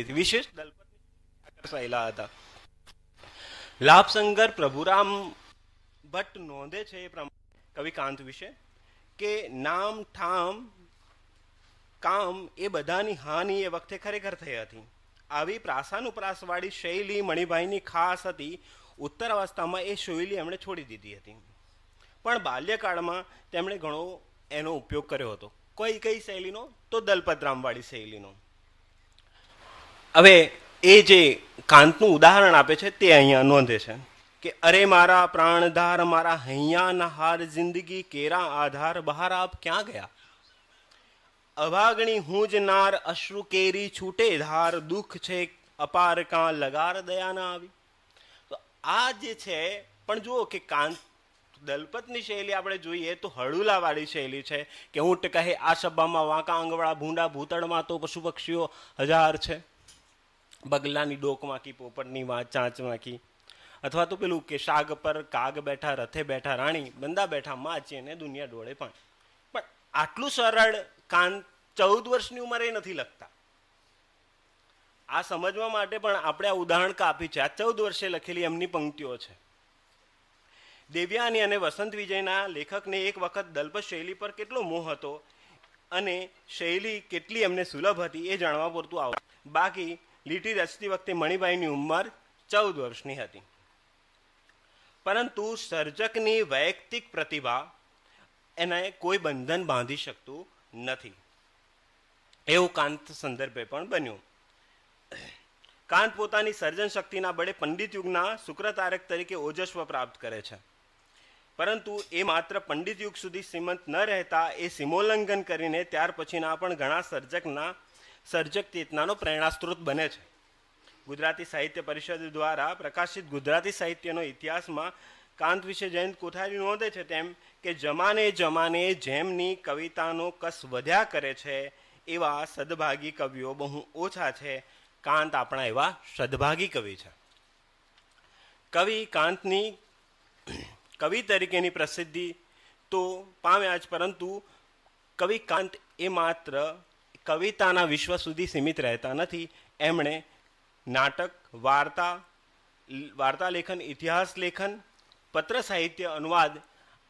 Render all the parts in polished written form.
એટલી વિશેષ દલપતની હતા. લાભશંકર પ્રભુરામ ભટ્ટ નોંધે છે એ પ્રમાણે કવિ કાંત વિશે કે નામ ઠામ કામ એ બધાની હાનિ એ વખતે ખરેખર થઈ હતી. આવી પ્રાસાનુપ્રાસવાળી શૈલી મણિભાઈની ખાસ હતી. ઉત્તર અવસ્થામાં એ શૈલી એમણે છોડી દીધી હતી, પણ બાલ્યકાળમાં તેમણે ઘણો એનો ઉપયોગ કર્યો હતો. કઈ શૈલીનો? તો દલપતરામવાળી શૈલીનો. હવે એ જે કાંતનું ઉદાહરણ આપે છે તે અહીંયા નોંધે છે કે અરે મારા પ્રાણધાર, મારા હૈયાના હાર, જિંદગી કેરા આધાર, બહાર આપ ક્યાં ગયા? અભાગણી હું જ નાર, અશ્રુ કેરી છૂટે ધાર, દુઃખ છે અપાર કાં લગાર દયા ના આવી. તો આ જે છે, પણ જુઓ કે કાંત દલપતની શૈલી આપણે જોઈએ તો હળુલાવાળી શૈલી છે કે ઊંટ કહે આ સભામાં વાંકા આંગવડા ભૂંડા, ભૂતળમાં તો પશુ પક્ષીઓ હજાર છે, બગલાની ડોકમાંથી પોપટની ચાંચ વાંકી, અથવા તો પેલું કે શાગ પર કાગ બેઠા, રથે બેઠા રાણી, બંદા બેઠા માચી અને દુનિયા ડોળે પાણી. પણ આટલું સરળ કાંત 14 વર્ષની ઉંમરે નથી લખતા. આ સમજવા માટે પણ આપણે આ ઉદાહરણ કાપી છે. આ 14 વર્ષે લખેલી એમની પંક્તિઓ છે. દેવ્યાની અને વસંત વિજયના લેખકને એક વખત દલપત શૈલી પર કેટલો મોહ હતો અને શૈલી કેટલી એમને સુલભ હતી એ જાણવા પૂરતું આવ. બાકી લીટી રચતી વખતે મણિભાઈની ઉંમર 14 વર્ષની હતી. પરંતુ સર્જકની વૈયક્તિક પ્રતિભા એને કોઈ બંધન બાંધી શકતું નથી, એવું કાંત સંદર્ભે પણ બન્યું. કાંત પોતાની સર્જન શક્તિના બળે પંડિત યુગના શુક્રતારક તરીકે ઓજસ્વ પ્રાપ્ત કરે છે, પરંતુ એ માત્ર પંડિત યુગ સુધી સીમિત ન રહેતા એ સીમોલ્લંઘન કરીને ત્યાર પછીના પણ ઘણા સર્જક ચેતનાનો પ્રેરણાસ્ત્રોત બને છે. ગુજરાતી સાહિત્ય પરિષદ દ્વારા પ્રકાશિત ગુજરાતી સાહિત્યનો ઇતિહાસમાં કાંત વિશે જયંત કોઠારી નોંધે છે તેમ કે જમાને જમાને જેમની કવિતાનો કસ વધ્યા કરે છે એવા સદભાગી કવિઓ બહુ ઓછા છે. કાંત આપણા એવા સદભાગી કવિ છે. કવિ કાંતની કવિ તરીકેની પ્રસિદ્ધિ તો પામ્યા જ, પરંતુ કવિ કાંત એ માત્ર કવિતાના વિશ્વ સુધી સીમિત રહેતા નથી. એમણે નાટક, વાર્તા લેખન, ઇતિહાસ લેખન, પત્ર સાહિત્ય, અનુવાદ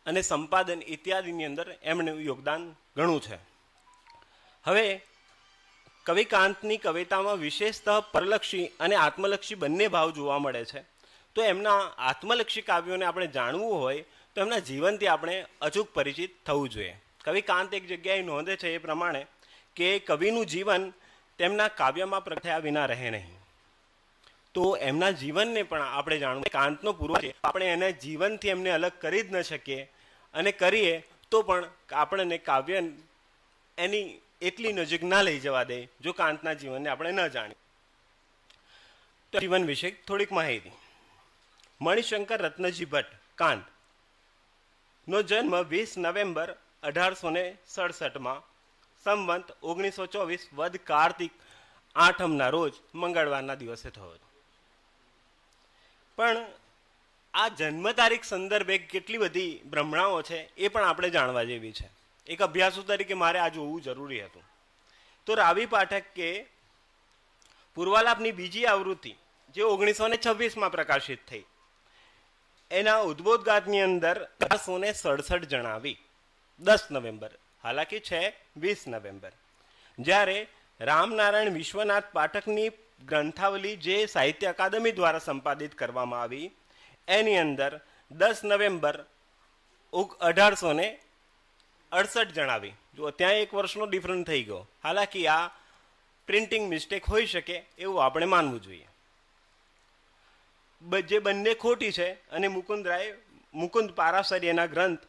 અને સંપાદન ઇત્યાદિની અંદર એમનું યોગદાન ઘણું છે. હવે કવિ કાંતની કવિતામાં વિશેષતઃ પરલક્ષી અને આત્મલક્ષી બંને ભાવ જોવા મળે છે. તો એમના આત્મલક્ષી કાવ્યોને આપણે જાણવું હોય તો એમના જીવનથી આપણે અચૂક પરિચિત થવું જોઈએ. કવિ કાંત એક જગ્યાએ નોંધે છે એ પ્રમાણે કે કવિનું જીવન તેમના કાવ્યમાં પ્રગટ્યા વિના રહે નહીં. તો એમના જીવનને પણ આપણે જાણવું. કાંતનો પૂર્વ છે, આપણે એને જીવનથી એમને અલગ કરી જ ન શકીએ, અને કરીએ તો પણ આપણને કાવ્ય એની એટલી નજીક ના લઈ જવા દે જો કાંતના જીવનને આપણે ન જાણીએ. તો જીવન વિશે થોડીક માહિતી. મણિશંકર રત્નજી ભટ્ટ કાંત નો જન્મ 20 નવેમ્બર 1867 સંવંત 1924 વદ કાર્તિક 8મના રોજ મંગળવારના દિવસે થયો હતો. પણ આ જન્મ તારીખ સંદર્ભે કેટલી બધી ભ્રમણાઓ છે એ પણ આપણે જાણવા જેવી છે. એક અભ્યાસુ તરીકે મારે આ જોવું જરૂરી હતું. તો રાવી પાઠકે પૂર્વાલાપની બીજી આવૃત્તિ જે 1926માં પ્રકાશિત થઈ એના ઉદ્બોધગાથની અંદર 1867 જણાવી 10 નવેમ્બર, હાલાકી છે 20 નવેમ્બર. જ્યારે રામનારાયણ વિશ્વનાથ પાઠકની ગ્રંથાવલી જે સાહિત્ય અકાદમી દ્વારા સંપાદિત કરવામાં આવી એની અંદર 10 નવેમ્બર 1868 જણાવી. જો ત્યાં 1 વર્ષનો ડિફરન્સ થઈ ગયો. હાલાકી આ પ્રિન્ટિંગ મિસ્ટેક હોઈ શકે એવું આપણે માનવું જોઈએ. જે બંને ખોટી છે અને મુકુંદ પારાશરી એના ગ્રંથ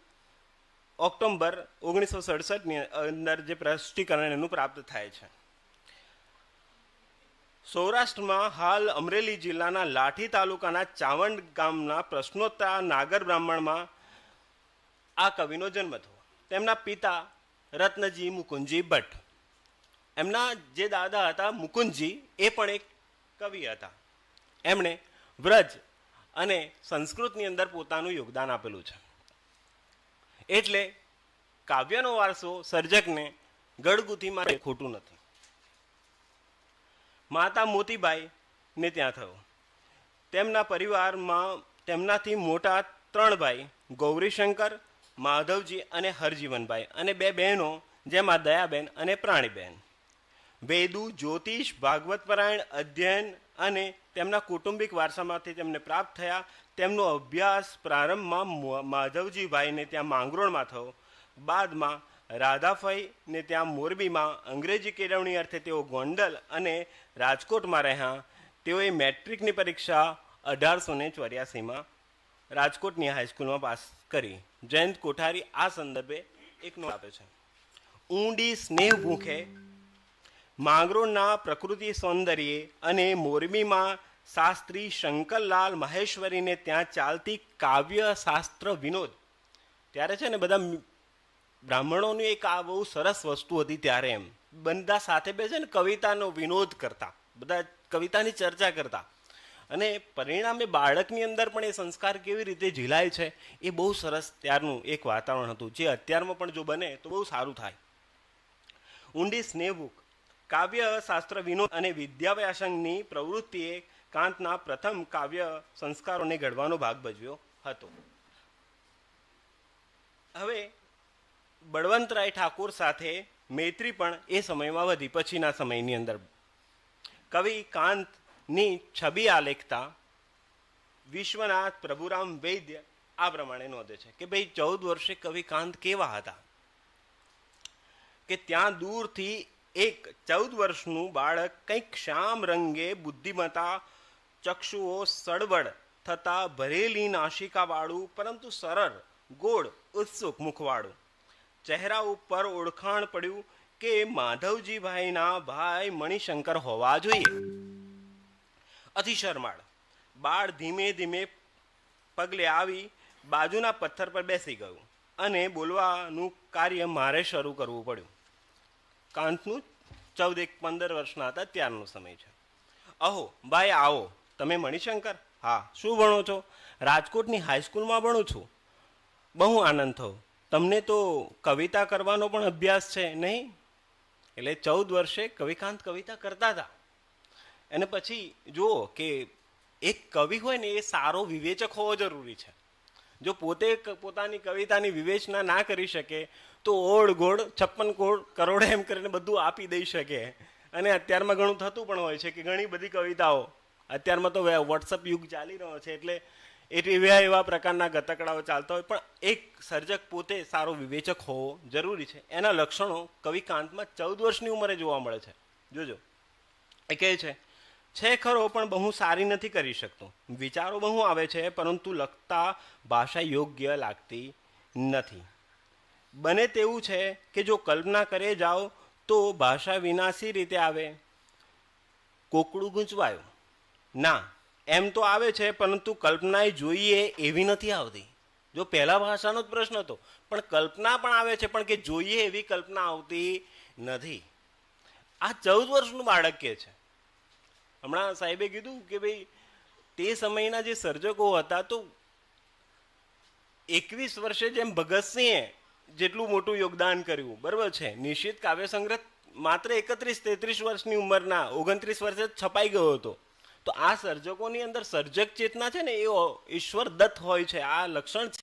ઓક્ટોબર 1967ની અંદર જે પ્રસ્તુતિકરણ એનું પ્રાપ્ત થાય છે. સૌરાષ્ટ્રમાં હાલ અમરેલી જિલ્લાના લાઠી તાલુકાના ચાવંડ ગામના પ્રશ્નોત્તર નાગર બ્રાહ્મણમાં આ કવિનો જન્મ થયો. તેમના પિતા રત્નજી મુકુંદજી ભટ્ટ. એમના જે દાદા હતા મુકુંદજી એ પણ એક કવિ હતા. એમણે વ્રજ અને સંસ્કૃતની અંદર પોતાનું યોગદાન આપેલું છે. એટલે કાવ્યનો વારસો સર્જકને ગળગુથીમાં ખોટું નથી. માતા મોતીબાઈ ને ત્યાં થયો. તેમના પરિવારમાં તેમનાથી મોટા 3 ભાઈ ગૌરીશંકર, માધવજી અને હરજીવનભાઈ, અને 2 બહેનો જેમાં દયાબેન અને પ્રાણીબેન. વેદુ, જ્યોતિષ, ભાગવત પરાયણ અધ્યયન અને તેમના કુટુંબિક વારસામાંથી તેમને પ્રાપ્ત થયા. તેમનો અભ્યાસ પ્રારંભમાં માધવજીભાઈને ત્યાં માંગરોળમાં થયો. બાદમાં રાધાફાઈને ત્યાં મોરબીમાં અંગ્રેજી કેળવણી અર્થે તેઓ ગોંડલ અને રાજકોટમાં રહ્યા. તેઓએ મેટ્રિકની પરીક્ષા 1884માં રાજકોટની હાઈસ્કૂલમાં પાસ કરી. જયંત કોઠારી આ સંદર્ભે એક નોટ આપે છે. ઊંડી સ્નેહ ભૂખે માંગરોળના પ્રકૃતિ સૌંદર્યે અને મોરબીમાં શાસ્ત્રી શંકરલાલ મહેશ્વરીને ત્યાં ચાલતી કાવ્ય શાસ્ત્ર વિનોદ. ત્યારે છે ને બધા બ્રાહ્મણોની એક આ બહુ સરસ વસ્તુ હતી ત્યારે, એમ બધા સાથે બેસે ને કવિતાનો વિનોદ કરતા, બધા કવિતાની ચર્ચા કરતા, અને પરિણામે બાળકની અંદર પણ એ સંસ્કાર કેવી રીતે ઝીલાય છે એ બહુ સરસ ત્યારનું એક વાતાવરણ હતું, જે અત્યારમાં પણ જો બને તો બહુ સારું થાય. ઊંડી સ્નેહભૂખ કાવ્ય શાસ્ત્ર વિનોદ અને વિદ્યાવ્યાસંગની પ્રવૃત્તિએ કાંતના પ્રથમ કાવ્ય સંસ્કારોને ઘડવાનો ભાગ ભજવ્યો હતો. હવે બળવંતરાય ઠાકોર સાથે મૈત્રી પણ એ સમયમાં વધી. પછીના સમયની અંદર કવિ કાંતની છબી આલેખતા વિશ્વનાથ પ્રભુરામ વૈદ્ય આ પ્રમાણે નોંધે છે કે ભાઈ 14 વર્ષે કવિ કાંત કેવા હતા કે ત્યાં દૂરથી એક 14 વર્ષનું બાળક કંઈક શ્યામ રંગે બુદ્ધિમતા, ચક્ષુઓ સળવળ થતા ભરેલી નાશિકાવાળું પરંતુ સરળ, ગોળ, ઉત્સુક મુખવાળું. ચહેરા ઉપર ઓળખાણ પડ્યું કે માધવજીભાઈના ભાઈ મણિશંકર હોવા જોઈએ. અતિ શરમાળ બાળ ધીમે ધીમે પગલે આવી બાજુના પથ્થર પર બેસી ગયું અને બોલવાનું કાર્ય મારે શરૂ કરવું પડ્યું. કાંતનું 14-15 વર્ષના હતા ત્યારનો સમય છે. અહો ભાઈ આવો, તમે મણિશંકર? હા. શું ભણો છો? રાજકોટની હાઈસ્કૂલમાં ભણું છું. બહુ આનંદ થયો. તમને તો કવિતા કરવાનો પણ અભ્યાસ છે નહીં? એટલે 14 વર્ષે કવિકાંત કવિતા કરતા હતા. અને પછી જુઓ કે એક કવિ હોય ને એ સારો વિવેચક હોવો જરૂરી છે. જો પોતે પોતાની કવિતાની વિવેચના ના કરી શકે તો ઓળ ગોળ 56 કરોડ એમ કરીને બધું આપી દઈ શકે. અને અત્યારમાં ઘણું થતું પણ હોય છે કે ઘણી બધી કવિતાઓ, અત્યારમાં તો વોટ્સઅપ યુગ ચાલી રહ્યો છે એટલે એવા પ્રકારના ગતકડાઓ ચાલતા હોય, પણ એક સર્જક પોતે સારો વિવેચક હોવો જરૂરી છે. એના લક્ષણો કવિ કાંતમાં 14 વર્ષની ઉંમરે જોવા મળે છે. જોજો, એ કહે છે ખરો પણ બહુ સારી નથી કરી શકતો. વિચારો બહુ આવે છે પરંતુ લખતા ભાષા યોગ્ય લાગતી નથી. બને તેવું છે કે જો કલ્પના કરે જાઓ તો ભાષા વિનાશી રીતે આવે. કોકડું ગૂંચવાયું ના, એમ તો આવે છે પરંતુ કલ્પનાએ જોઈએ એવી નથી આવતી. જો પહેલા ભાષાનો જ પ્રશ્ન હતો, પણ કલ્પના પણ આવે છે પણ કે જોઈએ એવી કલ્પના આવતી નથી. આ 14 વર્ષનું બાળક કે છે. હમણાં સાહેબે કીધું કે ભાઈ તે સમયના જે સર્જકો હતા તો 21 વર્ષે જેમ ભગતસિંહે જેટલું મોટું યોગદાન કર્યું, બરાબર છે. નિશ્ચિત કાવ્ય સંગ્રહ માત્ર 31-33 વર્ષની ઉંમરના 29 વર્ષે છપાઈ ગયો હતો. તો આ સર્જકોની અંદર સર્જક ચેતના છે ને એ ઈશ્વર દત્ત હોય છે. આ લક્ષણ છે.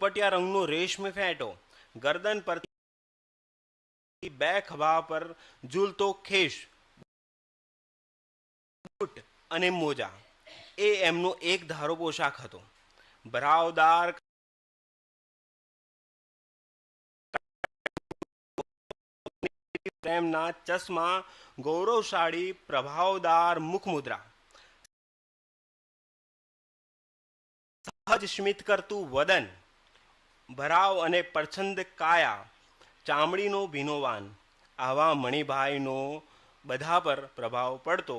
પોપટિયા રંગનો રેશમી ફેંટો, ગરદન પર બે ખભા પર ઝૂલતો ખેશ, બૂટ અને મોજા, એ એમનો એક ધારો પોશાક હતો. ભરાવદાર પ્રેમના ચશ્મા, ગૌરવશાળી પ્રભાવદાર મુખમુદ્રા, સહજ સ્મિત કરતું વદન, ભરાવ અને પ્રછંદ કાયા, ચામડીનો ભીનોવાન, આવા મણિભાઈનો બધા પર પ્રભાવ પડતો.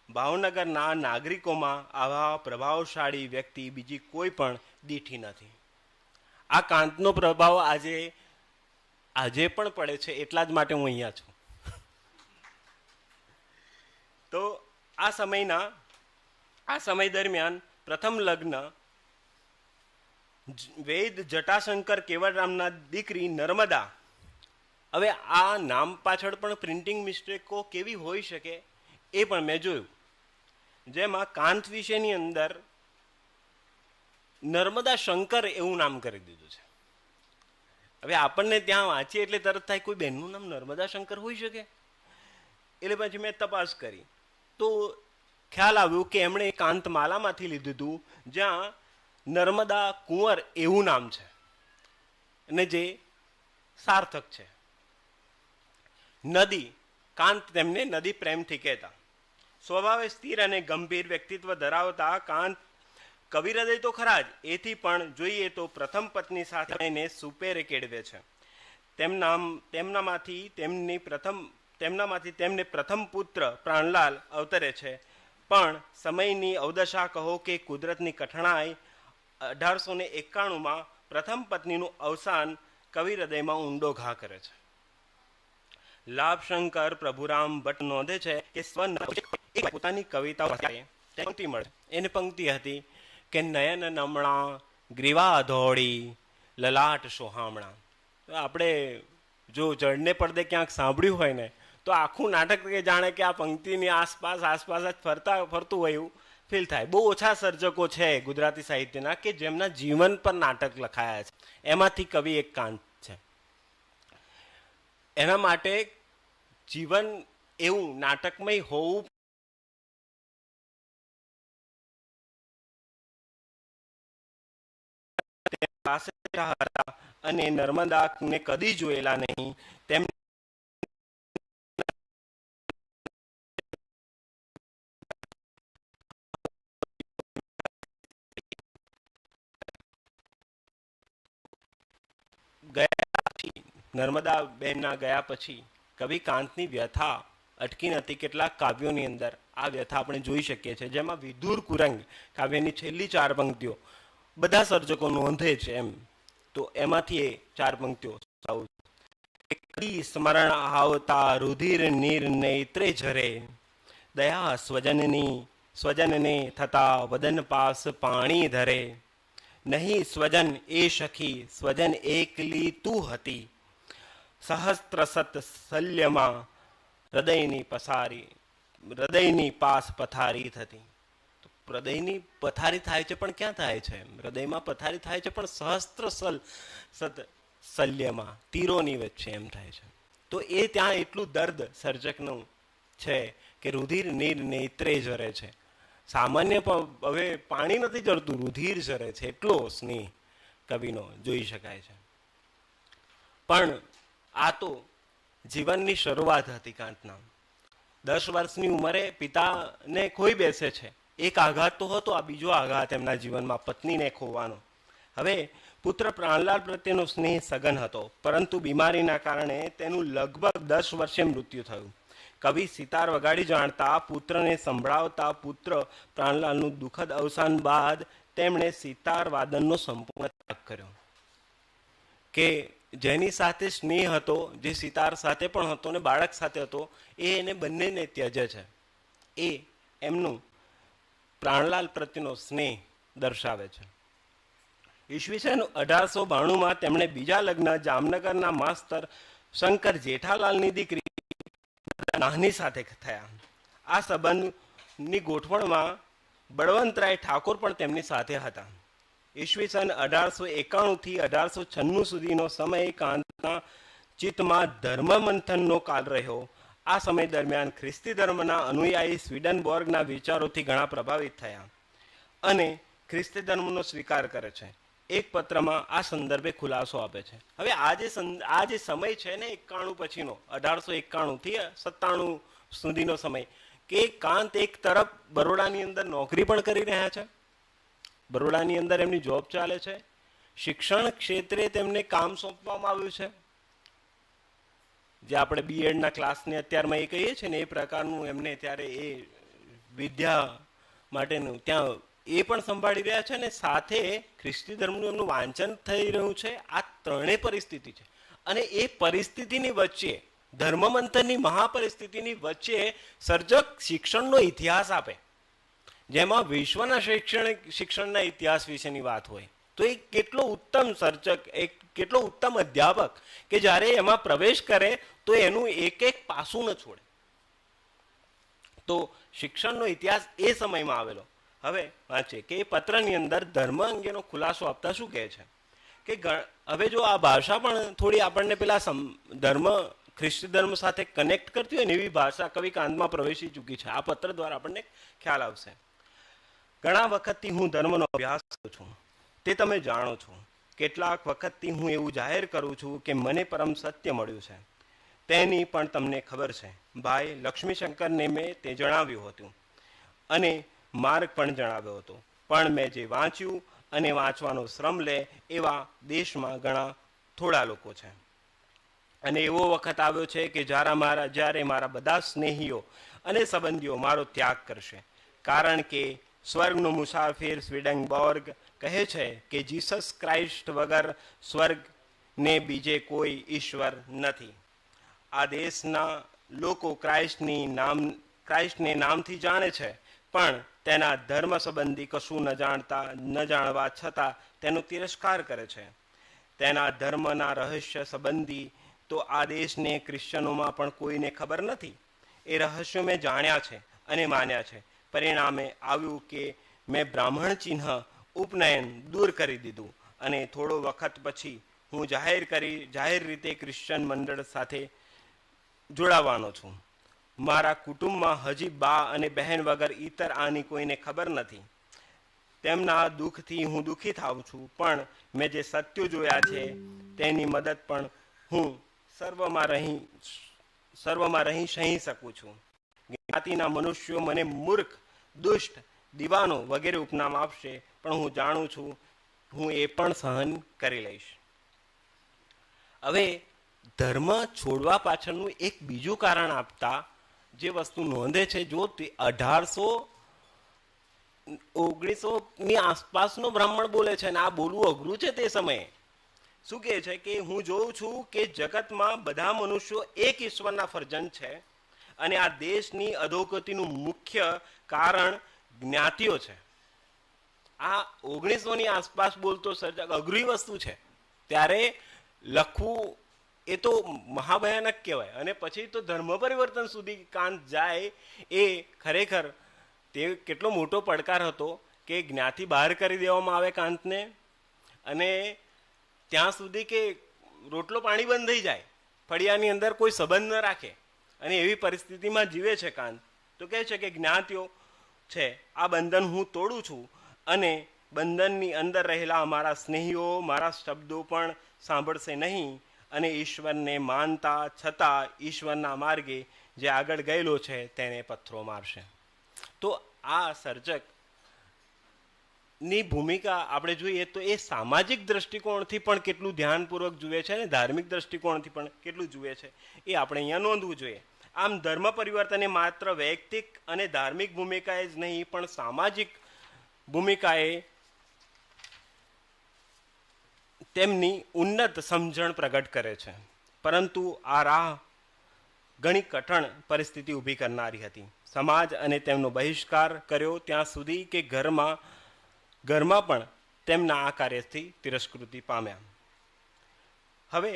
ભાવનગરના નાગરિકોમાં આવા પ્રભાવશાળી વ્યક્તિ બીજી કોઈ પણ દીઠી નથી. આ કાંતનો પ્રભાવ આજે પણ પડે છે, એટલા જ માટે હું અહીંયા છું. તો આ સમય દરમિયાન પ્રથમ લગ્ન વેદ જટાશંકર કેવળરામના દીકરી નર્મદા. હવે આ નામ પાછળ પણ પ્રિન્ટિંગ મિસ્ટેકો કેવી હોઈ શકે એ પણ મેં જોયું, જેમાં કાંત વિશેની અંદર નર્મદા શંકર એવું નામ કરી દીધું છે. હવે આપણને ત્યાં વાંચીએ એટલે તરત થાય કોઈ બહેનનું નામ નર્મદા શંકર હોઈ શકે. એટલે પછી મેં તપાસ કરી તો ખ્યાલ આવ્યું કે એમણે કાંતમાલામાંથી લીધું હતું, જ્યાં નર્મદા કુંવર એવું નામ છે અને જે સાર્થક છે. નદી, કાંત તેમને નદી પ્રેમથી કહેતા. સ્વભાવે સ્થિર અને ગંભીર વ્યક્તિત્વ ધરાવતા કાંત કવિહૃદય તો ખરા જ, એથી પણ જોઈએ તો પ્રથમ પત્ની સાથે એને સુપેરે કેળવે છે. તેમનામાંથી તેમને પ્રથમ પુત્ર પ્રાણલાલ અવતરે છે. પણ સમયની અવદશા કહો કે કુદરતની કઠણાઈ 1891માં પ્રથમ પત્નીનું અવસાન કવિહૃદયમાં ઊંડો ઘા કરે છે. લાભશંકર પ્રભુરામ ભટ્ટ નોંધે છે કે પોતાની કવિતાઓ પંક્તિ મળે. એની પંક્તિ હતી કે નયન નમણા ગ્રીવા ધોળી લલાટ સોહામણા. આપણે જો જડને પડદે ક્યાંક સાંભળ્યું હોય ને તો આખું નાટક જાણે કે આ પંક્તિની આસપાસ જ ફરતું હોય એવું ફીલ થાય. બહુ ઓછા સર્જકો છે ગુજરાતી સાહિત્યના કે જેમના જીવન પર નાટક લખાયા છે. એમાંથી કવિ એક કાંત છે. એના માટે જીવન એવું નાટકમય હોવું પાસે હતા અને નર્મદાને કદી જોયેલા નહીં. તેમ નર્મદા બહેનના ગયા પછી કવિ કાંતની વ્યથા અટકી નથી. કેટલાક કાવ્યોની અંદર આ વ્યથા આપણે જોઈ શકીએ છીએ, જેમાં વિધુર કુરંગ કાવ્યની છેલ્લી 4 પંક્તિઓ બધા સર્જકો નોંધે છે. એમ તો એમાંથી એ 4 પંક્તિઓ સ્મરણ આવતા રુધિર નીર નેત્રે ઝરે, દયા સ્વજનને થતા વદન પાસ પાણી ધરે, નહીં સ્વજન એ સખી સ્વજન એકલી તું હતી, સહસ્ત્ર સત શલ્યમાં હૃદયની પાસ પથારી થતી. તો હૃદયની પથારી થાય છે પણ ક્યાં થાય છે? હૃદયમાં પથારી થાય છે પણ સહસ્ત્ર સત શલ્યમાં, તીરોની વચ્ચે એમ થાય છે. તો એ ત્યાં એટલું દર્દ સર્જકનું છે કે રુધિર નીર નેત્રે ઝરે છે. સામાન્ય હવે પાણી નથી ઝરતું, રુધિર ઝરે છે. એટલો સ્નેહ કવિનો જોઈ શકાય છે. પણ આ તો જીવનની શરૂઆત હતી કાંતના. 10 વર્ષની ઉંમરે પિતાને ખોઈ બેસે છે. એક આઘાત તો હતો, આ બીજો આઘાત એમના જીવનમાં પત્નીને ખોવાનો. હવે પુત્ર પ્રાણલાલ પ્રત્યેનો સ્નેહ સઘન હતો, પરંતુ બીમારીના કારણે તેનું લગભગ 10 વર્ષે મૃત્યુ થયું. કવિ સિતાર વગાડી જાણતા, પુત્રને સંભળાવતા પુત્ર પ્રાણલાલનું દુઃખદ અવસાન બાદ તેમણે સિતાર વાદનનો સંપૂર્ણ ત્યાગ કર્યો. કે જેની સાથે સ્નેહ હતો, જે સિતાર સાથે પણ હતો ને બાળક સાથે હતો, એને બંનેને ત્યજે છે. એ એમનું પ્રાણલાલ પ્રત્યેનો સ્નેહ દર્શાવે છે. ઈસવીસન 1892માં તેમણે બીજા લગ્ન જામનગરના માસ્તર શંકર જેઠાલાલની દીકરી નાહની સાથે થયા. આ સંબંધની ગોઠવણમાં બળવંતરાય ઠાકોર પણ તેમની સાથે હતા. ઈસવીસન 1891 થી 1896 સુધીનો સમય કાંતના ચિત્તમાં ધર્મ મંથનનો કાળ રહ્યો. આ સમય દરમિયાન ખ્રિસ્તી ધર્મના અનુયાયી સ્વીડનબોર્ગના વિચારોથી ઘણા પ્રભાવિત થયા અને ખ્રિસ્તી ધર્મનો સ્વીકાર કરે છે. એક પત્રમાં આ સંદર્ભે ખુલાસો આપે છે. હવે આ જે સમય છે ને 91 પછીનો 1891 થી 97 સુધીનો સમય, કે કાંત એક તરફ બરોડાની અંદર નોકરી પણ કરી રહ્યા છે, બરોડાની અંદર એમની જોબ ચાલે છે, શિક્ષણ ક્ષેત્રે તેમને કામ સોંપવામાં આવ્યું છે, જે આપણે બીએડના ક્લાસને અત્યારમાં એ કહીએ છીએ ને એ પ્રકારનું એમને ત્યારે એ વિદ્યા માટેનું ત્યાં એ પણ સંભાળી રહ્યા છે, અને સાથે ખ્રિસ્તી ધર્મનું એમનું વાંચન થઈ રહ્યું છે. આ ત્રણેય પરિસ્થિતિ છે, અને એ પરિસ્થિતિની વચ્ચે, ધર્મમંથનની મહાપરિસ્થિતિની વચ્ચે સર્જક શિક્ષણનો ઇતિહાસ આપે, જેમાં વિશ્વના શિક્ષણના ઇતિહાસ વિશેની વાત હોય, તો એ કેટલો ઉત્તમ સર્જક, એક કેટલો ઉત્તમ અધ્યાપક કે જ્યારે એમાં પ્રવેશ કરે તો એનું એક એક પાસું ન છોડે. તો શિક્ષણનો ઇતિહાસ એ સમયમાં આવેલો. હવે વાંચે કે એ પત્રની અંદર ધર્મ અંગેનો ખુલાસો આપતા શું કહે છે કે હવે જો આ ભાષા પણ થોડી આપણને પેલા ધર્મ, ખ્રિસ્તી ધર્મ સાથે કનેક્ટ કરતી હોય ને એવી ભાષા કવિ કાંતમાં પ્રવેશી ચૂકી છે. આ પત્ર દ્વારા આપણને ખ્યાલ આવશે. ઘણા વખતથી હું ધર્મનો અભ્યાસ કરું છું, તે તમે જાણો છો. કેટલાક વખતથી હું એવું જાહેર કરું છું કે મને પરમ સત્ય મળ્યું છે, તેની પણ તમને ખબર છે. ભાઈ લક્ષ્મીશંકરને મેં તે જણાવ્યું હતું અને માર્ગ પણ જણાવ્યો હતો, પણ મેં જે વાંચ્યું અને વાંચવાનો શ્રમ લે એવા દેશમાં ઘણા થોડા લોકો છે. અને એવો વખત આવ્યો છે કે જ્યારે મારા બધા સ્નેહીઓ અને સંબંધીઓ મારો ત્યાગ કરશે, કારણ કે સ્વર્ગનો મુસાફિર સ્વીડનબોર્ગ કહે છે કે જીસસ ક્રાઇસ્ટ વગર સ્વર્ગને બીજે કોઈ ઈશ્વર નથી. આ દેશના લોકો ક્રાઇસ્ટને નામથી જાણે છે, પણ તેના ધર્મ સંબંધી કશું ન જાણવા છતાં તેનો તિરસ્કાર કરે છે. તેના ધર્મના રહસ્ય સંબંધી તો આ દેશને ક્રિશ્ચનોમાં પણ કોઈને ખબર નથી. એ રહસ્યો મેં જાણ્યા છે અને માન્યા છે. પરિણામે આવ્યું કે મેં બ્રાહ્મણ ચિહ્ન ઉપનયન દૂર કરી દીધું અને થોડો વખત પછી હું જાહેર રીતે ક્રિશ્ચન મંડળ સાથે જોડાવાનો છું. મારા કુટુંબમાં હજી બા અને બહેન વગર ઈતર આની કોઈને ખબર નથી. તેમના દુઃખથી હું દુઃખી થાઉં છું, પણ મેં જે સત્યો જોયા છે તેની મદદ પણ હું સર્વમાં રહી સહી શકું છું. જ્ઞાતિના મનુષ્યો મને મૂર્ખ, દુષ્ટ, દીવાનો વગેરે ઉપનામ આપશે, પણ હું જાણું છું હું એ પણ સહન કરી લઈશ. હવે ધર્મ છોડવા પાછળનું એક બીજું કારણ આપતા જે વસ્તુ નોંધે છે, જો 1819 આસપાસનો બ્રાહ્મણ બોલે છે, અને આ બોલવું અઘરું છે તે સમયે. શું કહે છે કે હું જોઉં છું કે જગતમાં બધા મનુષ્યો એક ઈશ્વરના ફરજંદ છે, અને આ દેશની અધોગતિનું મુખ્ય કારણ જ્ઞાતિઓ છે. આ 1900ની આસપાસ બોલતો સર્જક અઘરી વસ્તુ છે, ત્યારે લખવું એ તો મહાભયાનક કહેવાય. અને પછી તો ધર્મ પરિવર્તન સુધી કાંત જાય, એ ખરેખર તે કેટલો મોટો પડકાર હતો કે જ્ઞાતિ બહાર કરી દેવામાં આવે કાંતને, અને ત્યાં સુધી કે રોટલો પાણી બંધ થઈ જાય, ફળિયાની અંદર કોઈ સંબંધ ન રાખે, અને એવી પરિસ્થિતિમાં જીવે છે કાંત. તો કહે છે કે જ્ઞાતિઓ છે, આ બંધન હું તોડું છું, અને બંધનની અંદર રહેલા મારા સ્નેહીઓ મારા શબ્દો પણ સાંભળશે નહીં, અને ઈશ્વરને માનતા છતાં ઈશ્વરના માર્ગે જે આગળ ગયેલો છે તેને પથ્થરો મારશે. તો આ સર્જકની ભૂમિકા આપણે જોઈએ તો એ સામાજિક દ્રષ્ટિકોણથી પણ કેટલું ધ્યાનપૂર્વક જુએ છે, અને ધાર્મિક દ્રષ્ટિકોણથી પણ કેટલું જુએ છે એ આપણે અહીંયા નોંધવું જોઈએ. આમ ધર્મ પરિવર્તન એ માત્ર વૈયક્તિક અને ધાર્મિક ભૂમિકાએ જ નહીં, પણ સામાજિક ભૂમિકાએ તેમની ઉન્નત સમજણ પ્રગટ કરે છે. પરંતુ આ રાહ ઘણી કઠણ પરિસ્થિતિ ઊભી કરનારી હતી. સમાજ અને તેમનો બહિષ્કાર કર્યો ત્યાં સુધી કે ઘરમાં પણ તેમના આ કાર્યથી તિરસ્કૃતિ પામ્યા. હવે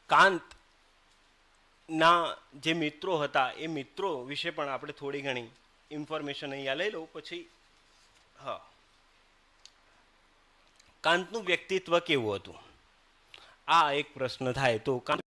કાંતના જે મિત્રો હતા એ મિત્રો વિશે પણ આપણે થોડી ઘણી ઇન્ફોર્મેશન અહીંયા લઈ લઉં પછી. હા, કાંતનું વ્યક્તિત્વ કેવું હતું, આ એક પ્રશ્ન થાય તો કાંત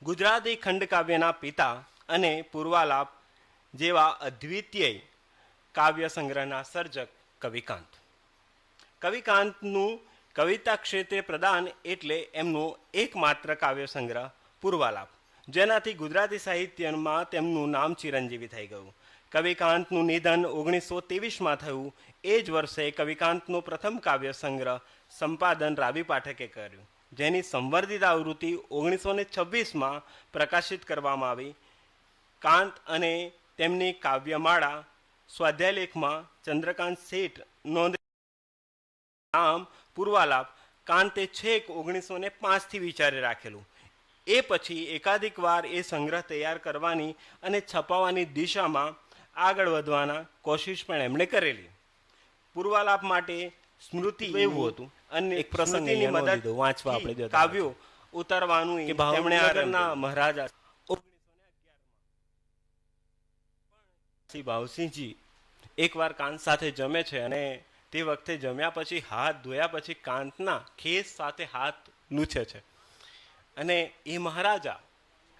ગુજરાતી ખંડકાવ્યના પિતા અને પૂર્વાલાપ જેવા અદ્વિતીય કાવ્ય સંગ્રહના સર્જક કવિકાંત. કવિકાંતનું કવિતા ક્ષેત્રે પ્રદાન એટલે એમનો એકમાત્ર કાવ્ય સંગ્રહ પૂર્વાલાપ, જેનાથી ગુજરાતી સાહિત્યમાં તેમનું નામ ચિરંજીવી થઈ ગયું. કવિકાંતનું નિધન 1923માં થયું. એ જ વર્ષે કવિકાંતનો પ્રથમ કાવ્ય સંગ્રહ સંપાદન રાવી પાઠકે કર્યું, જેની સંવર્ધિત આવૃત્તિ 1926માં પ્રકાશિત કરવામાં આવી. કાંત અને તેમની કાવ્યમાળા સ્વાધ્યાયલેખમાં ચંદ્રકાંત શેઠ નોંધ નામ પૂર્વાલાપ કાંતે છેક 1905થી વિચારી રાખેલું. એ પછી એકાધિક વાર એ સંગ્રહ તૈયાર કરવાની અને છપાવવાની દિશામાં આગળ વધવાના કોશિશ પણ એમણે કરેલી. પૂર્વાલાપ માટે સ્મૃતિ એવું હતું અને એક પ્રસંગની મદદ વાંચવા આપણે કાવ્યો ઉતારવાનું તેમણે આગળના મહારાજા ભાવસિંહજી એકવાર કાંત સાથે જમે છે અને તે વખતે જમ્યા પછી હાથ ધોયા પછી કાંતના ખેસ સાથે હાથ લૂછે છે અને એ મહારાજા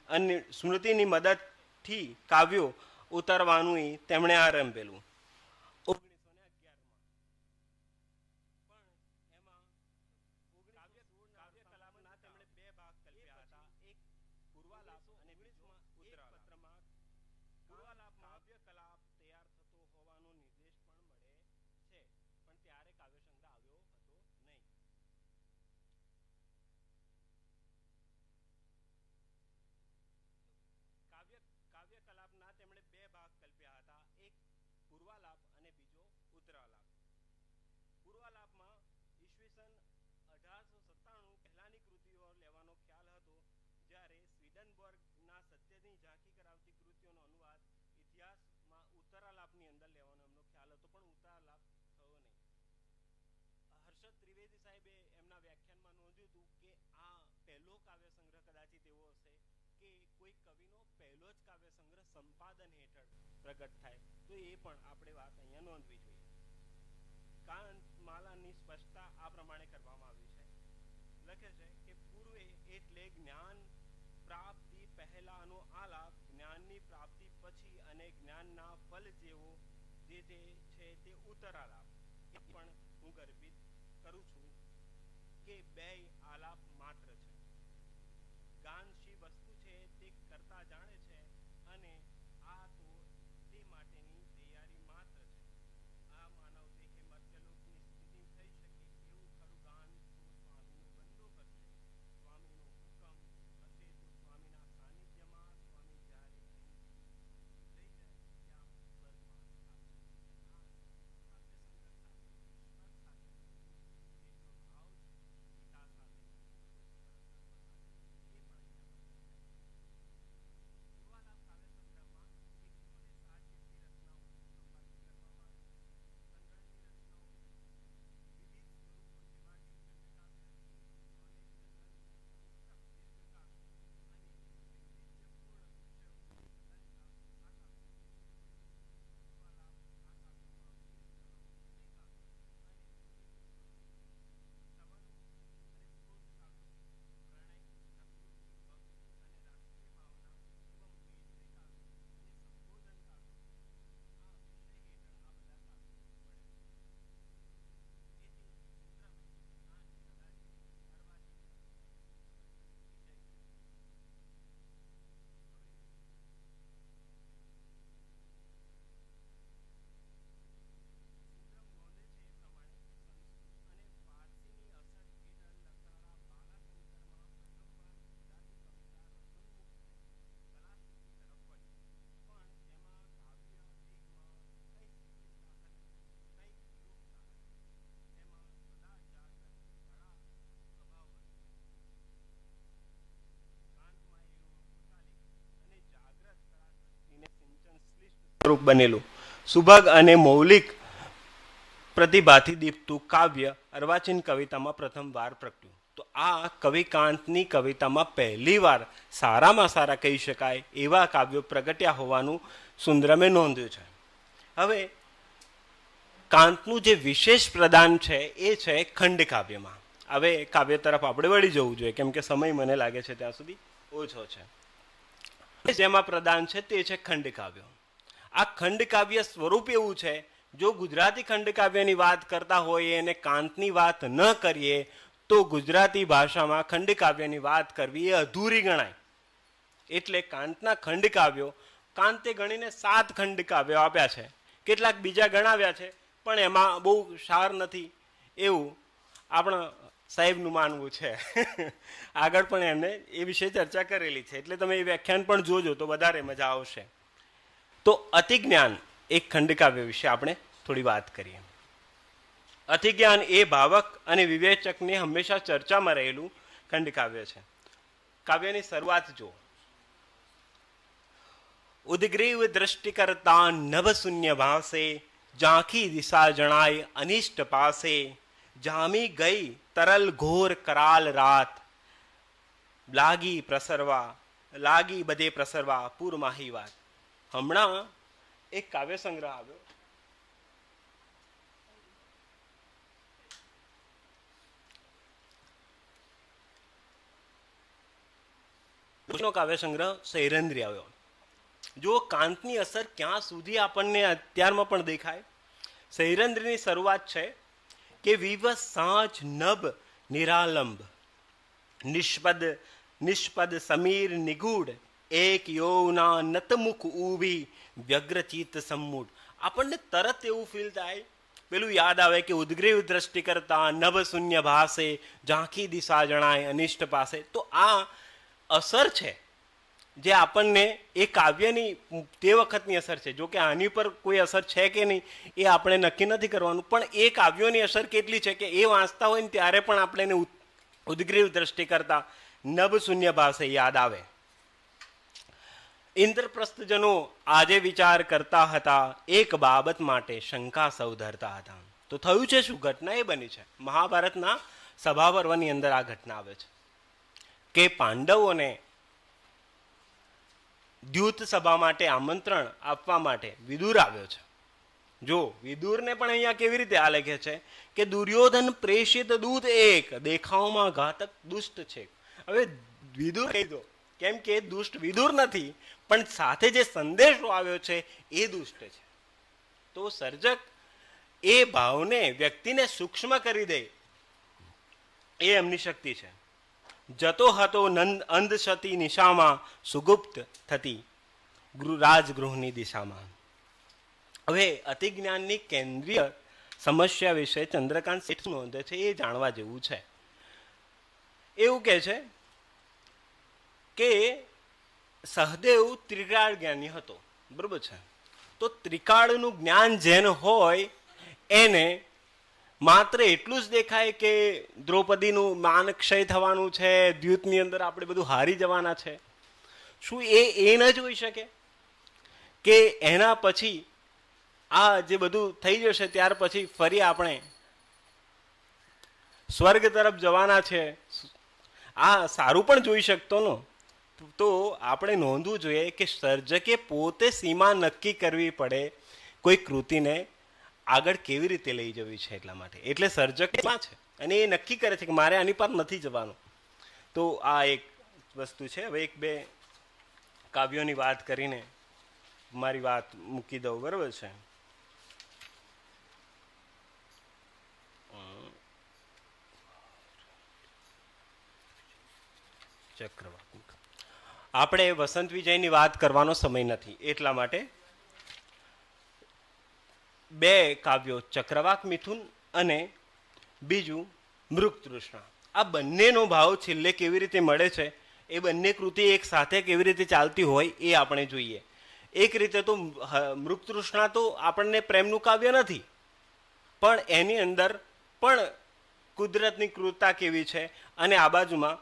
અને સ્મૃતિની મદદથી કાવ્યો ઉતારવાનું તેમણે આરંભેલું. કાવ્યકલાપના તેમણે બે ભાગ કલ્પ્યા હતા, એક પૂર્વાલાપ અને બીજો ઉત્તરાલાપ. પૂર્વાલાપમાં ઈસવીસન 1897 પહેલાની કૃતિઓ લેવાનો ખ્યાલ હતો, જ્યારે સ્વીડનબર્ગના સત્યની ઝાંખી કરાવતી કૃતિઓનો અનુવાદ ઇતિહાસમાં ઉત્તરાલાપની અંદર લેવાનો એમનો ખ્યાલ હતો, પણ ઉત્તરાલાપ થયો નહીં. હર્ષદ ત્રિવેદી સાહેબે એમના વ્યાખ્યાનમાં નોંધ્યું હતું કે આ પહેલો કાવ્ય સંગ્રહ કદાચિત એવો હશે કે કોઈ કવિનો પહેલો જ કાવ્ય સંગ્રહ સંપાદન હેઠળ પ્રગટ થાય, તો એ પણ આપણે વાત અહીંયા નોંધવી જોઈએ. કાંત માલાની સ્પષ્ટતા આ પ્રમાણે કરવામાં આવી છે. લખે છે કે પૂર્વે એટલે જ્ઞાન પ્રાપ્તિ પહેલાનો આલાપ, જ્ઞાનની પ્રાપ્તિ પછી અને જ્ઞાનના ફલ જેવો જે છે તે ઉત્તરાલાપ. એ પણ હું ગર્ભિત કરું છું કે બે આલાપ માત્ર છે. ગાન શી વસ્તુ છે તે કરતા જાણે છે અને આ તો તે માટેની તૈયારી માત્ર છે. આ માનવ દેહે મર્ત્યલોકની સ્થિતિ થઈ શકે એવું ખરું ગાન તો સ્વામીનો બંધો કરશે. સ્વામીનો હુકમ હશે તો સ્વામીના સાનિધ્યમાં સ્વામી જ્યારે થઈ જાય ત્યાં સ્વર્ગમાં સ્વરૂપ બનેલું સુભગ અને મૌલિક પ્રતિભાથી દીપતું કાવ્ય અર્વાચીન કવિતામાં પ્રથમ વાર પ્રગટ્યું. તો આ કવિકાંતની કવિતામાં પહેલી વાર સારામાં સારા કહી શકાય એવા કાવ્યો પ્રગટ્યા હોવાનું સુંદરમે નોંધ્યું છે. હવે કાંતનું જે વિશેષ પ્રદાન છે એ છે ખંડ કાવ્યમાં. હવે કાવ્ય તરફ આપણે વળી જવું જોઈએ, કેમ કે સમય મને લાગે છે ત્યાં સુધી ઓછો છે. જેમાં પ્રધાન છે તે છે ખંડકાવ્યો. આ ખંડકાવ્ય સ્વરૂપ એવું છે, જો ગુજરાતી ખંડકાવ્યની વાત કરતા હોઈએ અને કાંતની વાત ન કરીએ તો ગુજરાતી ભાષામાં ખંડકાવ્યની વાત કરવી એ અધૂરી ગણાય. એટલે કાંતના ખંડકાવ્યો, કાંતે ગણીને 7 ખંડકાવ્યો આપ્યા છે. કેટલાક બીજા ગણાવ્યા છે પણ એમાં બહુ સાર નથી એવું આપણા સાહેબનું માનવું છે. આગળ પણ એમને એ વિશે ચર્ચા કરેલી છે, એટલે તમે એ વ્યાખ્યાન પણ જોજો તો વધારે મજા આવશે. તો અતિજ્ઞાન એક ખંડકાવ્ય વિશે આપણે થોડી વાત કરીએ. અતિજ્ઞાન એ ભાવક અને વિવેચકને હંમેશા ચર્ચામાં રહેલું ખંડકાવ્ય છે. કાવ્યની શરૂઆત જો. ઉદગ્રીવ દ્રષ્ટિ કરતા નભ શૂન્ય ભાસે, ઝાંખી દિશા જણાય અનિષ્ટ પાસે, જામી ગઈ તરલ ઘોર કરાલ રાત, લાગી બધે પ્રસરવા પૂરમાહી વાત. હમણાં એક કાવ્ય સંગ્રહ આવ્યો, કાવ્ય સંગ્રહ સૈરંદ્રી આવ્યો. જો કાંતની અસર ક્યાં સુધી આપણને અત્યારમાં પણ દેખાય. સૈરંદ્રીની શરૂઆત છે કે વિવસ સાંજ નભ નિરાલંબ, નિષ્પદ સમીર નિગૂઢ, એક યૌના નતમુખ ઊભી, વ્યગ્રચિત સમ્મૂઢ. આપણને તરત એવું ફીલ થાય, પેલું યાદ આવે કે ઉદગ્રીવ દ્રષ્ટિ કરતા નભ શૂન્ય ભાસે, ઝાંખી દિશા જણાય અનિષ્ટ પાસે. તો આ અસર છે જે આપણને એ કાવ્યની તે વખતની અસર છે. જો કે આની પર કોઈ અસર છે કે નહીં એ આપણે નક્કી નથી કરવાનું, પણ એ કાવ્યોની અસર કેટલી છે કે એ વાંચતા હોય ને ત્યારે પણ આપણે એને ઉદગ્રીવ દ્રષ્ટિ કરતા નભ શૂન્ય ભાષે યાદ આવે. ઇન્દ્રપ્રસ્થજનો આજે વિચાર કરતા હતા, એક બાબત માટે શંકા સૌ ધરતા હતા. તો થયું છે શું? ઘટના એ બની છે. મહાભારતના સભા પર્વની અંદર આ ઘટના આવે છે કે પાંડવોને દ્યુત સભા માટે આમંત્રણ આપવા માટે વિદુર આવ્યો છે. જો વિદુરને પણ અહીંયા કેવી રીતે આ લખે છે કે દુર્યોધન પ્રેષિત દૂત એક, દેખાવમાં ઘાતક દુષ્ટ છે. હવે વિદુર કહી દો, કેમ કે દુષ્ટ વિદુર નથી, પણ સાથે જે સંદેશો આવ્યો છે એ દુષ્ટ છે. તો સર્જક એ ભાવને વ્યક્તિને સૂક્ષ્મ કરી દે એ એમની શક્તિ છે. જતો હતો અંધશતી નિશામાં, સુગુપ્ત થતી રાજગૃહની દિશામાં. હવે અતિજ્ઞાનની કેન્દ્રીય સમસ્યા વિશે ચંદ્રકાંત શેઠ નોંધે છે એ જાણવા જેવું છે. એવું કહે છે કે સહદેવ ત્રિકાળ જ્ઞાની હતો, બરોબર છે. તો ત્રિકાળનું જ્ઞાન જેને હોય એને માત્ર એટલું જ દેખાય કે દ્રૌપદીનું માન ક્ષય થવાનું છે, દ્યુતની અંદર આપણે બધું હારી જવાના છે. શું એ ન જોઈ શકે કે એના પછી આ જે બધું થઈ જશે ત્યાર પછી ફરી આપણે સ્વર્ગ તરફ જવાના છે? આ સારું પણ જોઈ શકતો નો. તો આપણે નોંધવું જોઈએ કે સર્જકે પોતે સીમા નક્કી કરવી પડે કોઈ કૃતિને આગળ કેવી રીતે લઈ જવી છે. એટલા માટે એટલે સર્જક છે અને એ નક્કી કરે છે કે મારે આની પર નથી જવાનું. તો આ એક વસ્તુ છે. હવે એક બે કાવ્યોની વાત કરીને મારી વાત મૂકી દઉં, બરાબર છે. ચક્રવાક આપણે વસંત વિજયની વાત કરવાનો સમય નથી, એટલા માટે બે કાવ્યો, ચક્રવાક મિથુન અને બીજું મૃગતૃષ્ણા, આ બંનેનો ભાવ છેલ્લે કેવી રીતે મળે છે, એ બંને કૃતિ એક સાથે કેવી રીતે ચાલતી હોય એ આપણે જોઈએ. એક રીતે તો મૃગતૃષ્ણા તો આપણને પ્રેમનું કાવ્ય નથી, પણ એની અંદર પણ કુદરતની ક્રૂરતા કેવી છે, અને આ બાજુમાં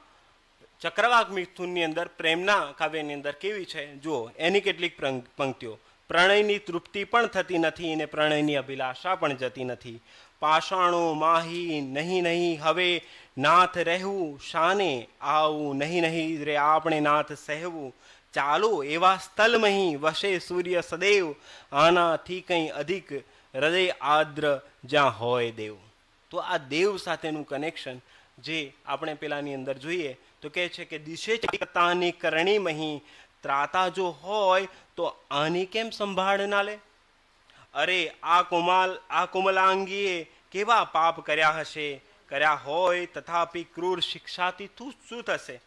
ચક્રવાક મિથુનની અંદર પ્રેમના કાવ્યની અંદર કેવી છે જુઓ. એની કેટલીક પંક્તિઓ. પ્રણયની તૃપ્તિ પણ થતી નથી ને પ્રણયની અભિલાષા પણ જતી નથી. પાષાણો માહી નહીં નહીં હવે નાથ રહેવું, શાને આવું નહીં નહીં રે આપણે નાથ સહેવું. ચાલો એવા સ્થલમહી વશે સૂર્ય સદૈવ, આનાથી કંઈ અધિક હૃદય આદ્ર જ્યાં હોય દેવ. તો આ દેવ સાથેનું કનેક્શન જે આપણે પેલાની અંદર જોઈએ તો કહે છે કે દિશે ચિકતાની કરણી મહી, ત્રાતા જો હોય તો આની કેમ સંભાળ ના લે? અરે આ કોમલાંગીએ કેવા પાપ કર્યા હશે, કર્યા હોય તથાપી ક્રૂર શિક્ષાથી શું થશે?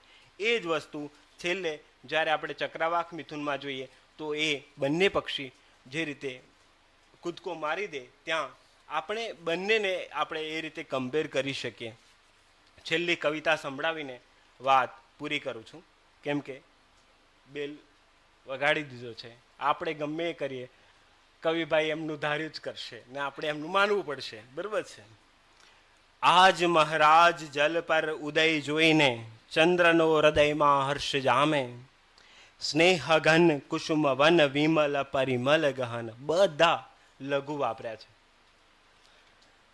એ જ વસ્તુ છેલ્લે જ્યારે આપણે ચક્રવાક મિથુનમાં જોઈએ તો એ બંને પક્ષી જે રીતે કૂદકો મારી દે ત્યાં આપણે બંનેને આપણે એ રીતે કમ્પેર કરી શકીએ. છેલ્લી કવિતા સંભળાવીને વાત પૂરી કરું છું, કેમ કે બેલ વગાડી દીધો છે. આપણે ગમે એ કરીએ, કવિભાઈ એમનું ધાર્યું જ કરશે ને આપણે એમનું માનવું પડશે, બરાબર છે. આજ મહારાજ જલ પર ઉદય જોઈને ચંદ્રનો હૃદયમાં હર્ષ જામે, સ્નેહ ઘન કુસુમ વન વિમલ પરિમલ ગહન. બધા લઘુ વાપર્યા છે.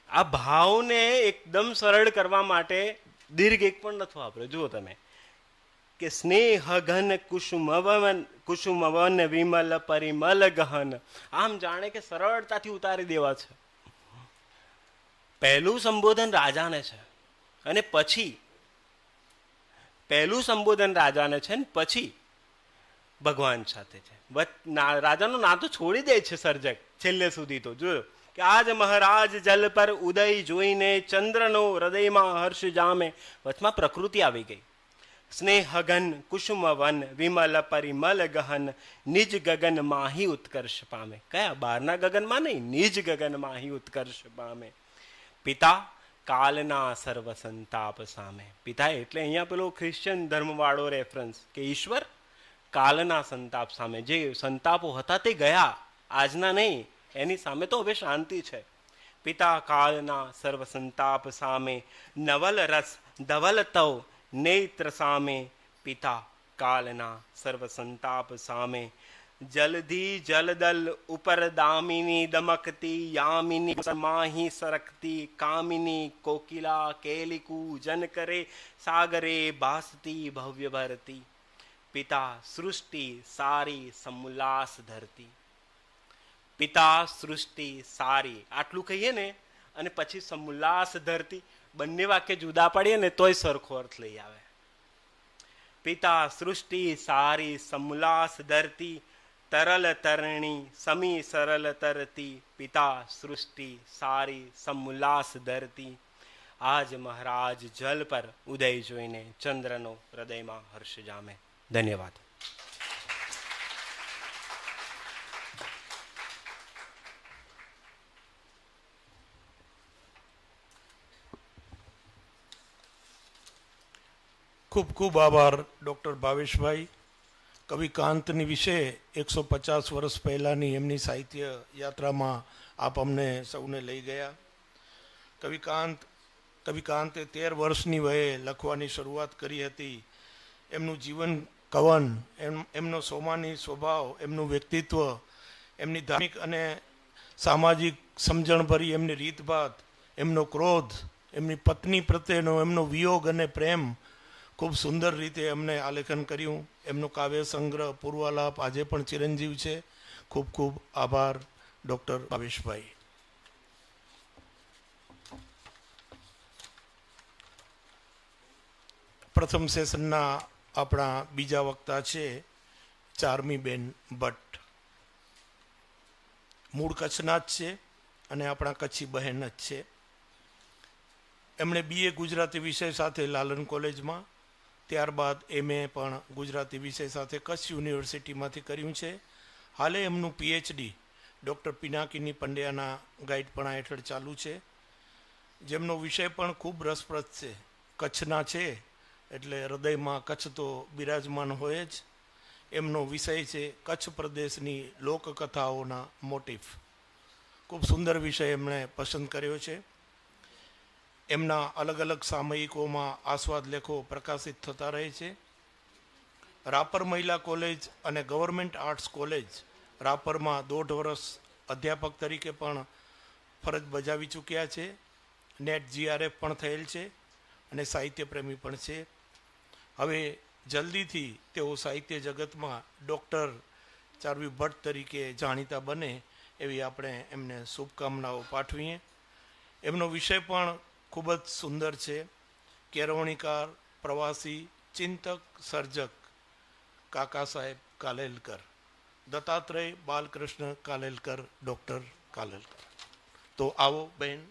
આ ભાવને એકદમ સરળ કરવા માટે દીર્ઘ એક પણ નથી વાપર્યો. જુઓ તમે કે સ્નેહ ઘન કુસુમ વન વિમલ પરિમલ ગહન, આમ જાણે કે સરળતાથી ઉતારી દેવા છે. પહેલું સંબોધન રાજાને છે અને પછી ભગવાન સાથે છે. રાજાનું નામ તો છોડી દે છે સર્જક છેલ્લે સુધી. તો જોયો કે આજ મહારાજ જલ પર ઉદય જોઈને ચંદ્રનો હૃદયમાં હર્ષ જામે. વચમાં પ્રકૃતિ આવી ગઈ. સ્નેહ ઘન કુસુમ વન વિમલ પરિમલ ગહન, નિજ ગગન માહી ઉત્કર્ષ પામે. કયા? બહારના ગગનમાં નહીં, નિજ ગગન માહી ઉત્કર્ષ પામે. પિતા કાલના સર્વ સંતાપ સામે. પિતા એટલે અહીંયા પેલો ખ્રિશ્ચન ધર્મવાળો રેફરન્સ કે ઈશ્વર કાલના સંતાપ સામે, જે સંતાપો હતા તે ગયા, આજના નહીં, એની સામે તો હવે શાંતિ છે. પિતા કાળના સર્વ સંતાપ સામે, નવલ રસ ધવલ તવ નેત્ર સામે. પિતા કાળના સર્વ સંતાપ સામે, જલધી જલદલ ઉપર દામિની દમકતી, યામિની માહી સરકતી, કામિની કોકિલા કેલિકુ જન કરે, સાગરે ભાસતી ભવ્ય ભરતી. પિતા સૃષ્ટિ સારી સમુલ્લાસ ધરતી. પિતા સૃષ્ટિ સારી આટલું કહીએ ને અને પછી સમુલ્લાસ ધરતી, બંને વાક્ય જુદા પાડીએ ને તોય સરખો અર્થ લઈ આવે. પિતા સૃષ્ટિ સારી સમુલ્લાસ ધરતી, તરલ તરણી સમી સરલ તરતી. પિતા સૃષ્ટિ સારી સમુલ્લાસ ધરતી. આજ મહારાજ જલ પર ઉદય જોઈને ચંદ્રનો હૃદયમાં હર્ષ જામે. ધન્યવાદ. ખૂબ ખૂબ આભાર ડૉક્ટર ભાવેશભાઈ. કવિ કાંતની વિશે 150 વર્ષ પહેલાંની એમની સાહિત્ય યાત્રામાં આપ અમને સૌને લઈ ગયા. કવિ કાંતે 13 વર્ષની વયે લખવાની શરૂઆત કરી હતી. એમનું જીવન કવન, એમનો સોમાની સ્વભાવ, એમનું વ્યક્તિત્વ, એમની ધાર્મિક અને સામાજિક સમજણભરી એમની રીતભાત, એમનો ક્રોધ, એમની પત્ની પ્રત્યેનો એમનો વિયોગ અને પ્રેમ ખૂબ સુંદર રીતે એમને આલેખન કર્યું. એમનો કાવ્ય સંગ્રહ પૂર્વાલાપ આજે પણ ચિરંજીવ છે. ખૂબ ખૂબ આભાર ડૉક્ટર ભાવેશભાઈ. પ્રથમ સેશનના આપણા બીજા વક્તા છે ચારમીબેન ભટ્ટ. મૂળ કચ્છના જ છે અને આપણા કચ્છી બહેન જ છે. એમણે BA ગુજરાતી વિષય સાથે લાલન કોલેજમાં, ત્યારબાદ MA પણ ગુજરાતી વિષય સાથે કચ્છ યુનિવર્સિટીમાંથી કર્યું છે. હાલે એમનું PhD ડૉક્ટર પિનાકિની પંડ્યાના ગાઈડપણા હેઠળ ચાલુ છે, જેમનો વિષય પણ ખૂબ રસપ્રદ છે. કચ્છના છે એટલે હૃદયમાં કચ્છ તો બિરાજમાન હોય જ. એમનો વિષય છે કચ્છ પ્રદેશની લોકકથાઓના મોટિફ. ખૂબ સુંદર વિષય એમણે પસંદ કર્યો છે. એમના અલગ અલગ સામયિકોમાં આસ્વાદ લેખો પ્રકાશિત થતા રહે છે. રાપર મહિલા કોલેજ અને ગવર્મેન્ટ આર્ટ્સ કોલેજ રાપરમાં 1.5 વર્ષ અધ્યાપક તરીકે પણ ફરજ બજાવી ચૂક્યા છે. નેટ GRF પણ થયેલ છે અને સાહિત્ય પ્રેમી પણ છે. હવે જલ્દીથી તેઓ સાહિત્ય જગતમાં ડૉક્ટર ચારવી ભટ્ટ તરીકે જાણીતા બને એવી આપણે એમને શુભકામનાઓ પાઠવીએ. એમનો વિષય પણ ખૂબ જ સુંદર છે. કેળવણીકાર, પ્રવાસી, ચિંતક સર્જક કાકા સાહેબ કાલેલકર, દત્તાત્રેય બાલકૃષ્ણ કાલેલકર, ડૉક્ટર કાલેલકર. તો આવો બહેન.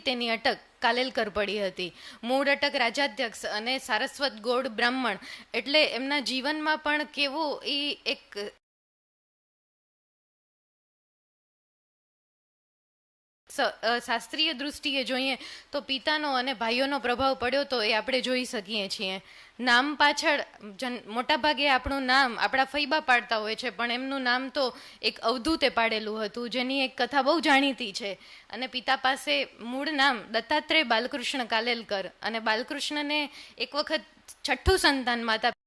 તેની અટક કાલેલકર પડી હતી. મૂળ અટક રાજાધ્યક્ષ અને સારસ્વત ગૌડ બ્રાહ્મણ, એટલે એમના જીવનમાં પણ કેવો એ એક શાસ્ત્રીય દૃષ્ટિએ જોઈએ તો પિતાનો અને ભાઈઓનો પ્રભાવ પડ્યો તો એ આપણે જોઈ શકીએ છીએ. નામ પાછળ મોટાભાગે આપણું નામ આપણા ફૈબા પાડતા હોય છે, પણ એમનું નામ તો એક અવધૂતે પાડેલું હતું, જેની એક કથા બહુ જાણીતી છે. અને પિતા પાસે મૂળ નામ દત્તાત્રેય બાલકૃષ્ણ કાલેલકર, અને બાલકૃષ્ણને એક વખત છઠ્ઠું સંતાન માતા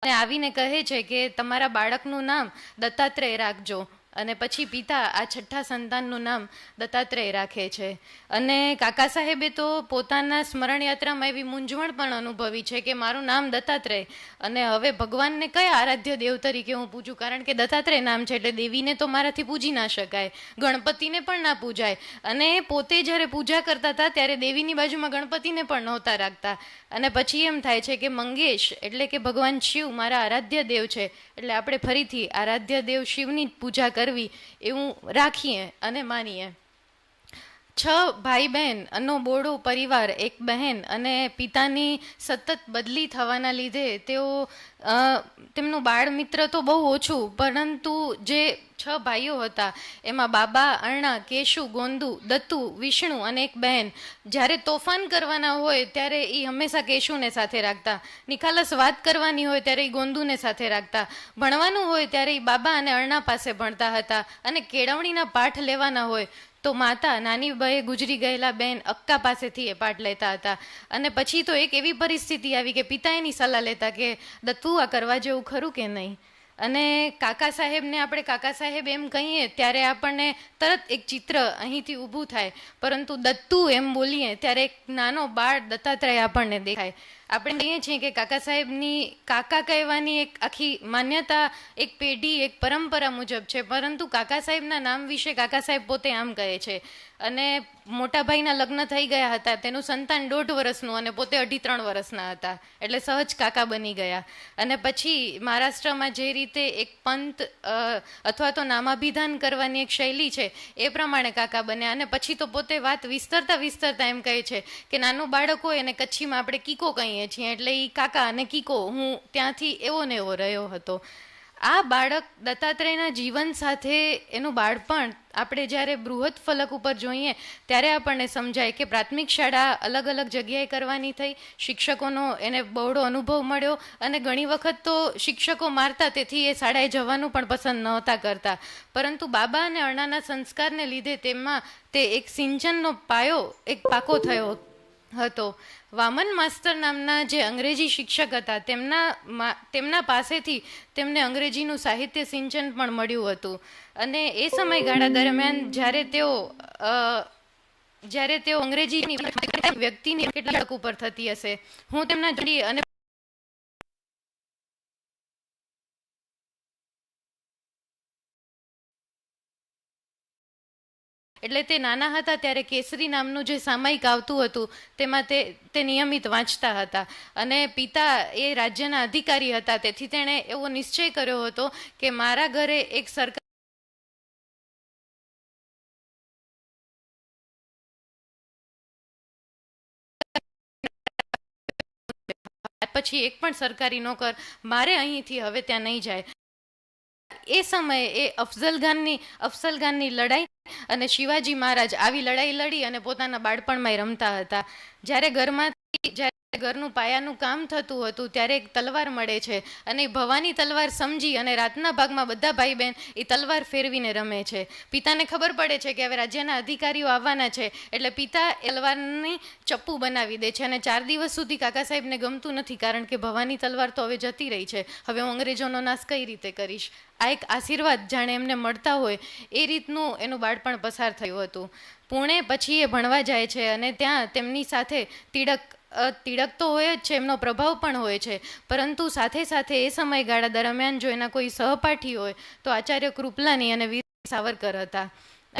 અને આવીને કહે છે કે તમારા બાળકનું નામ દત્તાત્રેય રાખજો. અને પછી પિતા આ છઠ્ઠા સંતાનનું નામ દત્તાત્રેય રાખે છે. અને કાકા સાહેબે તો પોતાના સ્મરણ યાત્રામાં એવી મૂંઝવણ પણ અનુભવી છે કે મારું નામ દત્તાત્રેય, અને હવે ભગવાનને કયા આરાધ્ય દેવ તરીકે હું પૂજું, કારણ કે દત્તાત્રેય નામ છે એટલે દેવીને તો મારાથી પૂજી ના શકાય, ગણપતિને પણ ના પૂજાય. અને પોતે જ્યારે પૂજા કરતા હતા ત્યારે દેવીની બાજુમાં ગણપતિને પણ નહોતા રાખતા. અને પછી એમ થાય છે કે મંગેશ એટલે કે ભગવાન શિવ મારા આરાધ્ય દેવ છે, એટલે આપણે ફરીથી આરાધ્ય દેવ શિવની જ પૂજા કરવી એવું રાખીએ અને માનીએ. 6 ભાઈ બહેન અનો બોડો પરિવાર, એક બહેન, અને પિતાની સતત બદલી થવાના લીધે તેમનું બાળ મિત્ર તો બહુ ઓછું, પરંતુ જે 6 ભાઈઓ હતા એમાં બાબા, અરણા, કેશુ, ગોંદુ, દત્તુ, વિષ્ણુ અને એક બહેન, જ્યારે તોફાન કરવાના હોય ત્યારે એ હંમેશા કેશુને સાથે રાખતા, નિખાલસ વાત કરવાની હોય ત્યારે એ ગોંદુને સાથે રાખતા, ભણવાનું હોય ત્યારે એ બાબા અને અરણા પાસે ભણતા હતા, અને કેળવણીના પાઠ લેવાના હોય તો માતા નાની બાએ ગુજરી ગયેલા બેન અક્કા પાસેથી એ પાઠ લેતા હતા. અને પછી તો એક એવી પરિસ્થિતિ આવી કે પિતા એની સલાહ લેતા કે દત્તુ આ કરવા જેવું ખરું કે નહીં. અને કાકા સાહેબને આપણે કાકા સાહેબ એમ કહીએ ત્યારે આપણને તરત એક ચિત્ર અહીંથી ઊભું થાય, પરંતુ દત્તુ એમ બોલીએ ત્યારે એક નાનો બાળ દત્તાત્રેય આપણને દેખાય. આપણે કહીએ છીએ કે કાકા સાહેબની કાકા કહેવાની એક આખી માન્યતા એક પેઢી એક પરંપરા મુજબ છે, પરંતુ કાકા સાહેબના નામ વિશે કાકા સાહેબ પોતે આમ કહે છે. અને મોટા ભાઈના લગ્ન થઈ ગયા હતા, તેનું સંતાન 1.5 વર્ષનું અને પોતે 2.5-3 વર્ષના હતા, એટલે સહજ કાકા બની ગયા. અને પછી મહારાષ્ટ્રમાં જે રીતે એક પંથ અથવા તો નામાભિધાન કરવાની એક શૈલી છે એ પ્રમાણે કાકા બન્યા. અને પછી તો પોતે વાત વિસ્તરતા એમ કહે છે કે નાનું બાળક હોય અને કચ્છીમાં આપણે કીકો કહીએ છીએ, એટલે એ કાકા અને કીકો, હું ત્યાંથી એવો ને એવો રહ્યો હતો. આ બાળક દત્તાત્રેયના જીવન સાથે એનું બાળપણ આપણે જ્યારે બૃહદ ફલક ઉપર જોઈએ ત્યારે આપણને સમજાય કે પ્રાથમિક શાળા અલગ અલગ જગ્યાએ કરવાની થઈ, શિક્ષકોનો એને બહોળો અનુભવ મળ્યો, અને ઘણી વખત તો શિક્ષકો મારતા તેથી એ શાળાએ જવાનું પણ પસંદ નહોતા કરતા, પરંતુ બાબા અને અરણાના સંસ્કારને લીધે તેમાં તે એક સિંચનનો પાયો એક પાકો થયો હતો. વામન માસ્તર નામના જે અંગ્રેજી શિક્ષક હતા તેમના પાસેથી તેમને અંગ્રેજીનું સાહિત્ય સિંચન પણ મળ્યું હતું. અને એ સમયગાળા દરમિયાન જ્યારે તેઓ અંગ્રેજીની વ્યક્તિની કેટલાક ઉપર થતી હશે, હું તેમના જોડી અને એટલે તે નાના હતા ત્યારે કેસરી નામનું જે સામાયિક આવતું હતું તેમાં તે નિયમિત વાંચતા હતા. અને પિતા એ રાજ્યના અધિકારી હતા, તેથી તેણે એવો નિશ્ચય કર્યો હતો કે મારા ઘરે એક સરકાર પછી એક પણ સરકારી નોકર મારે અહીંથી હવે ત્યાં નહીં જાય. એ સમયે એ અફઝલખાનની લડાઈ અને શિવાજી મહારાજ આવી લડાઈ લડી અને પોતાના બાળપણમાં રમતા હતા. જ્યારે ઘરનું પાયાનું કામ થતું હતું ત્યારે એક તલવાર મળે છે અને એ ભવાની તલવાર સમજી અને રાતના ભાગમાં બધા ભાઈ બહેન એ તલવાર ફેરવીને રમે છે. પિતાને ખબર પડે છે કે હવે રાજ્યના અધિકારીઓ આવવાના છે એટલે પિતા એ તલવારની ચપ્પુ બનાવી દે છે અને 4 દિવસ સુધી કાકા સાહેબને ગમતું નથી, કારણ કે ભવાની તલવાર તો હવે જતી રહી છે, હવે હું અંગ્રેજોનો નાશ કઈ રીતે કરીશ. આ એક આશીર્વાદ જાણે એમને મળતા હોય એ રીતનું એનું બાળપણ પસાર થયું હતું. પુણે પછી એ ભણવા જાય છે અને ત્યાં તેમની સાથે તિળક તો હોય જ છે, એમનો પ્રભાવ પણ હોય છે, પરંતુ સાથે સાથે એ સમયગાળા દરમિયાન જો એના કોઈ સહપાઠી હોય તો આચાર્ય કૃપલાની અને વીર સાવરકર હતા.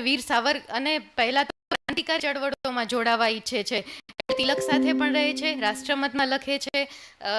વીર સાવરકર અને પહેલા તો ક્રાંતિકારી ચળવળોમાં જોડાવા ઈચ્છે છે, તિલક સાથે પણ રહે છે, રાષ્ટ્રમતમાં લખે છે,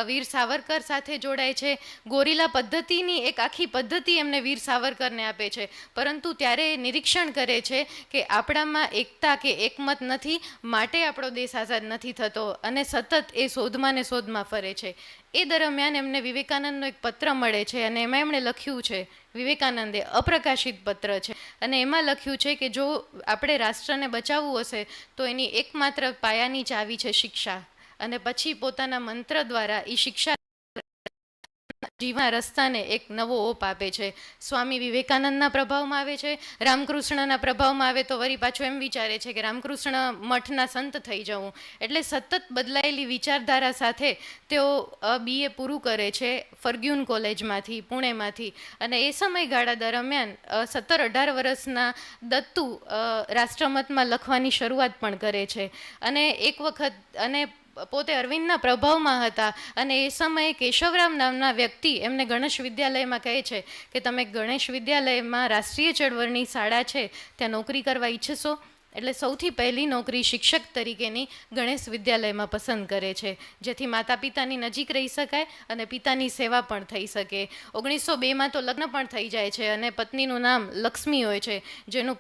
વીર સાવરકર સાથે જોડાય છે, ગોરીલા પદ્ધતિની એક આખી પદ્ધતિ એમને વીર સાવરકરને આપે છે, પરંતુ ત્યારે નિરીક્ષણ કરે છે કે આપણામાં એકતા કે એકમત નથી, માટે આપણો દેશ આઝાદ નથી થતો અને સતત એ શોધમાં ને શોધમાં ફરે છે. એ દરમિયાન એમને વિવેકાનંદનો એક પત્ર મળે છે અને એમાં એમણે લખ્યું છે, વિવેકાનંદે અપ્રકાશિત પત્ર છે અને એમાં લખ્યું છે કે જો આપણે રાષ્ટ્રને બચાવવું હશે તો એની એકમાત્ર પાયાની ચાવી છે શિક્ષા, અને પછી પોતાના મંત્ર દ્વારા એ શિક્ષા જીવના રસ્તાને એક નવો ઓપ આપે છે. સ્વામી વિવેકાનંદના પ્રભાવમાં આવે છે, રામકૃષ્ણના પ્રભાવમાં આવે તો વળી પાછું એમ વિચારે છે કે રામકૃષ્ણ મઠના સંત થઈ જવું, એટલે સતત બદલાયેલી વિચારધારા સાથે તેઓ BA પૂરું કરે છે ફર્ગ્યુન કોલેજમાંથી, પુણેમાંથી, અને એ સમયગાળા દરમિયાન 17-18 વર્ષના દત્તુ રાષ્ટ્રમતમાં લખવાની શરૂઆત પણ કરે છે અને એક વખત અને પોતે અરવિંદના પ્રભાવમાં હતા અને એ સમયે કેશવરામ નામના વ્યક્તિ એમને ગણેશ વિદ્યાલયમાં કહે છે કે તમે ગણેશ વિદ્યાલયમાં રાષ્ટ્રીય ચળવળની શાળા છે ત્યાં નોકરી કરવા ઈચ્છશો, એટલે સૌથી પહેલી નોકરી શિક્ષક તરીકેની ગણેશ વિદ્યાલયમાં પસંદ કરે છે, જેથી માતા પિતાની નજીક રહી શકાય અને પિતાની સેવા પણ થઈ શકે. 1902માં તો લગ્ન પણ થઈ જાય છે અને પત્નીનું નામ લક્ષ્મી હોય છે, જેનું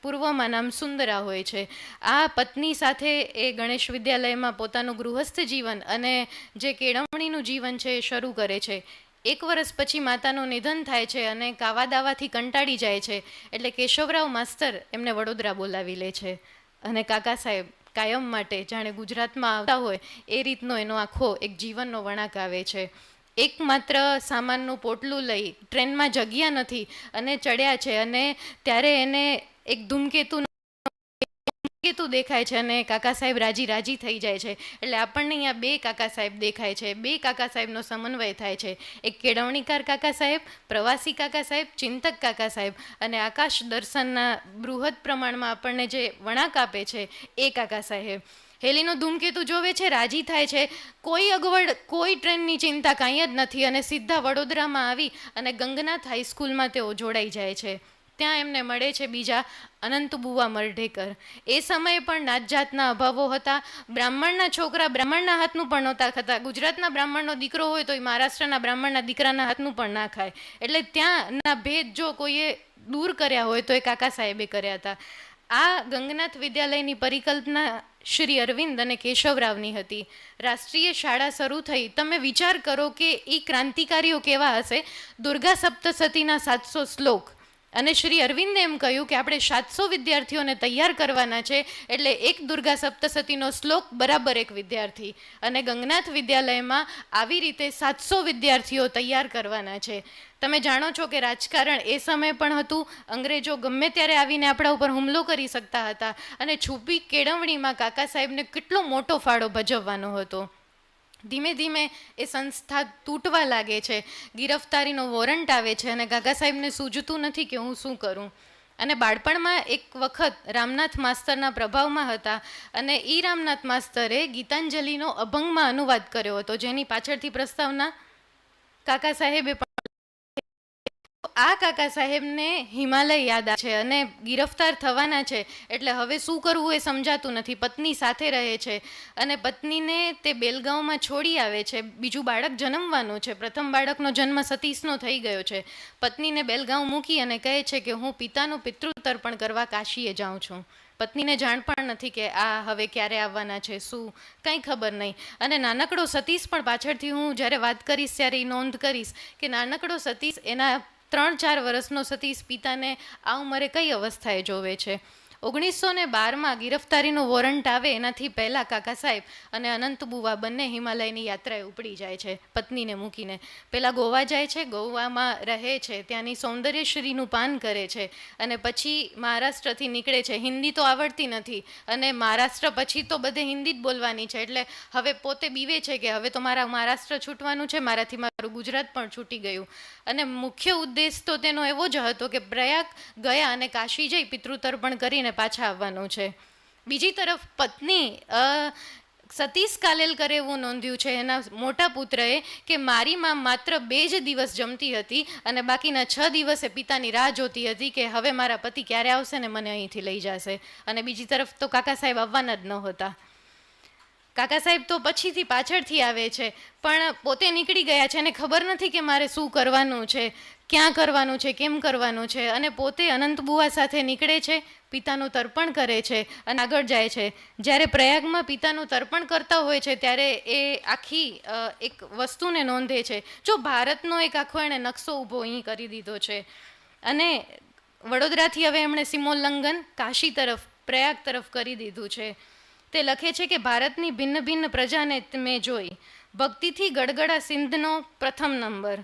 પૂર્વમાં નામ સુંદરા હોય છે. આ પત્ની સાથે એ ગણેશ વિદ્યાલયમાં પોતાનું ગૃહસ્થ જીવન અને જે કેળવણીનું જીવન છે એ શરૂ કરે છે. 1 વર્ષ પછી માતાનું નિધન થાય છે અને કાવા દાવાથી કંટાળી જાય છે, એટલે કેશવરાવ માસ્તર એમને વડોદરા બોલાવી લે છે અને કાકા સાહેબ કાયમ માટે જાણે ગુજરાતમાં આવતા હોય એ રીતનો એનો આખો એક જીવનનો વળાંક આવે છે. એકમાત્ર સામાનનું પોટલું લઈ ટ્રેનમાં જગ્યા નથી અને ચડ્યા છે અને ત્યારે એને એક ધૂમકેતુ દેખાય છે અને કાકા સાહેબ રાજી થઈ જાય છે, એટલે આપણને અહીંયા 2 કાકા સાહેબ દેખાય છે. 2 કાકા સાહેબનો સમન્વય થાય છે, એક કેળવણીકાર કાકા સાહેબ, પ્રવાસી કાકા સાહેબ, ચિંતક કાકા સાહેબ, અને આકાશ દર્શનના બૃહદ પ્રમાણમાં આપણને જે વળાંક આપે છે એ કાકા સાહેબ. હેલીનો ધૂમકેતુ જોવે છે, રાજી થાય છે, કોઈ અગવડ, કોઈ ટ્રેનની ચિંતા કાંઈ જ નથી અને સીધા વડોદરામાં આવી અને ગંગનાથ હાઈસ્કૂલમાં તેઓ જોડાઈ જાય છે. ત્યાં એમને મળે છે બીજા અનંતબુવા મરઢેકર. એ સમયે પણ નાત જાતના અભાવો હતા, બ્રાહ્મણના છોકરા બ્રાહ્મણના હાથનું પણ નહોતા ખાતા, ગુજરાતના બ્રાહ્મણનો દીકરો હોય તો એ મહારાષ્ટ્રના બ્રાહ્મણના દીકરાના હાથનું પણ ના ખાય, એટલે ત્યાંના ભેદ જો કોઈએ દૂર કર્યા હોય તો એ કાકા સાહેબે કર્યા હતા. આ ગંગનાથ વિદ્યાલયની પરિકલ્પના શ્રી અરવિંદ અને કેશવરાવની હતી. રાષ્ટ્રીય શાળા શરૂ થઈ, તમે વિચાર કરો કે એ ક્રાંતિકારીઓ કેવા હશે. દુર્ગા સપ્તસતીના 700 શ્લોક, અને શ્રી અરવિંદે એમ કહ્યું કે આપણે 700 વિદ્યાર્થીઓને તૈયાર કરવાના છે, એટલે એક દુર્ગા સપ્તસતીનો શ્લોક બરાબર એક વિદ્યાર્થી, અને ગંગનાથ વિદ્યાલયમાં આવી રીતે 700 વિદ્યાર્થીઓ તૈયાર કરવાના છે. તમે જાણો છો કે રાજકારણ એ સમયે પણ હતું, અંગ્રેજો ગમે ત્યારે આવીને આપણા ઉપર હુમલો કરી શકતા હતા અને છુપી કેળવણીમાં કાકા સાહેબને કેટલો મોટો ફાળો ભજવવાનો હતો. ધીમે ધીમે એ સંસ્થા તૂટવા લાગે છે, ગિરફતારીનો વોરંટ આવે છે અને કાકા સાહેબને સૂઝતું નથી કે હું શું કરું. અને બાળપણમાં એક વખત રામનાથ માસ્તરના પ્રભાવમાં હતા અને ઈ રામનાથ માસ્તરે ગીતાંજલિનો અભંગમાં અનુવાદ કર્યો હતો, જેની પાછળથી પ્રસ્તાવના કાકા સાહેબે પણ. આ કાકા સાહેબને હિમાલય યાદ આવે છે અને ગિરફતાર થવાના છે, એટલે હવે શું કરવું એ સમજાતું નથી. પત્ની સાથે રહે છે અને પત્નીને તે બેલગાંવમાં છોડી આવે છે, બીજું બાળક જન્મવાનું છે, પ્રથમ બાળકનો જન્મ સતીશનો થઈ ગયો છે. પત્નીને બેલગાંવ મૂકી અને કહે છે કે હું પિતાનું પિતૃતર્પણ કરવા કાશીએ જાઉં છું. પત્નીને જાણ પણ નથી કે આ હવે ક્યારે આવવાના છે, શું, કંઈ ખબર નહીં. અને નાનકડો સતીશ પણ પાછળથી હું જ્યારે વાત કરીશ ત્યારે એ નોંધ કરીશ કે નાનકડો સતીશ, એના 3-4 વર્ષનો સતીશ પિતાને આ ઉંમરે કઈ અવસ્થાએ જોવે છે. 1912માં ગિરફ્તારીનું વોરંટ આવે એનાથી પહેલાં કાકા સાહેબ અને અનંત બુવા બંને હિમાલયની યાત્રાએ ઉપડી જાય છે પત્નીને મૂકીને. પહેલાં ગોવા જાય છે, ગોવામાં રહે છે, ત્યાંની સૌંદર્યશ્રીનું પાન કરે છે અને પછી મહારાષ્ટ્રથી નીકળે છે. હિન્દી તો આવડતી નથી અને મહારાષ્ટ્ર પછી તો બધે હિન્દી જ બોલવાની છે, એટલે હવે પોતે બીવે છે કે હવે તો મારા મહારાષ્ટ્ર છૂટવાનું છે, મારાથી મારું ગુજરાત પણ છૂટી ગયું. અને મુખ્ય ઉદ્દેશ તો તેનો એવો જ હતો કે પ્રયાગ ગયા અને કાશી જઈ પિતૃતર્પણ કરીને પાછા આવવાનું છે. બીજી તરફ પત્ની સતીશ કાલેલકરે એવું નોંધ્યું છે એના મોટા પુત્રએ કે મારી માં માત્ર 2 જ દિવસ જમતી હતી અને બાકીના 6 દિવસે પિતાની રાહ જોતી હતી કે હવે મારા પતિ ક્યારે આવશે ને મને અહીંથી લઈ જશે. અને બીજી તરફ તો કાકા સાહેબ આવવાના જ નહોતા. કાકા સાહેબ તો પછીથી પાછળથી આવે છે, પણ પોતે નીકળી ગયા છે અને ખબર નથી કે મારે શું કરવાનું છે, ક્યાં કરવાનું છે, કેમ કરવાનું છે. અને પોતે અનંત બુવા સાથે નીકળે છે, પિતાનું તર્પણ કરે છે અને આગળ જાય છે. જ્યારે પ્રયાગમાં પિતાનું તર્પણ કરતા હોય છે ત્યારે એ આખી એક વસ્તુને નોંધે છે. જો ભારતનો એક આખો એણે નકશો ઊભો અહીં કરી દીધો છે. અને વડોદરાથી હવે એમણે સીમોલ્લંઘન કાશી તરફ, પ્રયાગ તરફ કરી દીધું છે. તે લખે છે કે ભારતની ભિન્ન ભિન્ન પ્રજાને મેં જોઈ, ભક્તિથી ગડગડા સિંધનો પ્રથમ નંબર,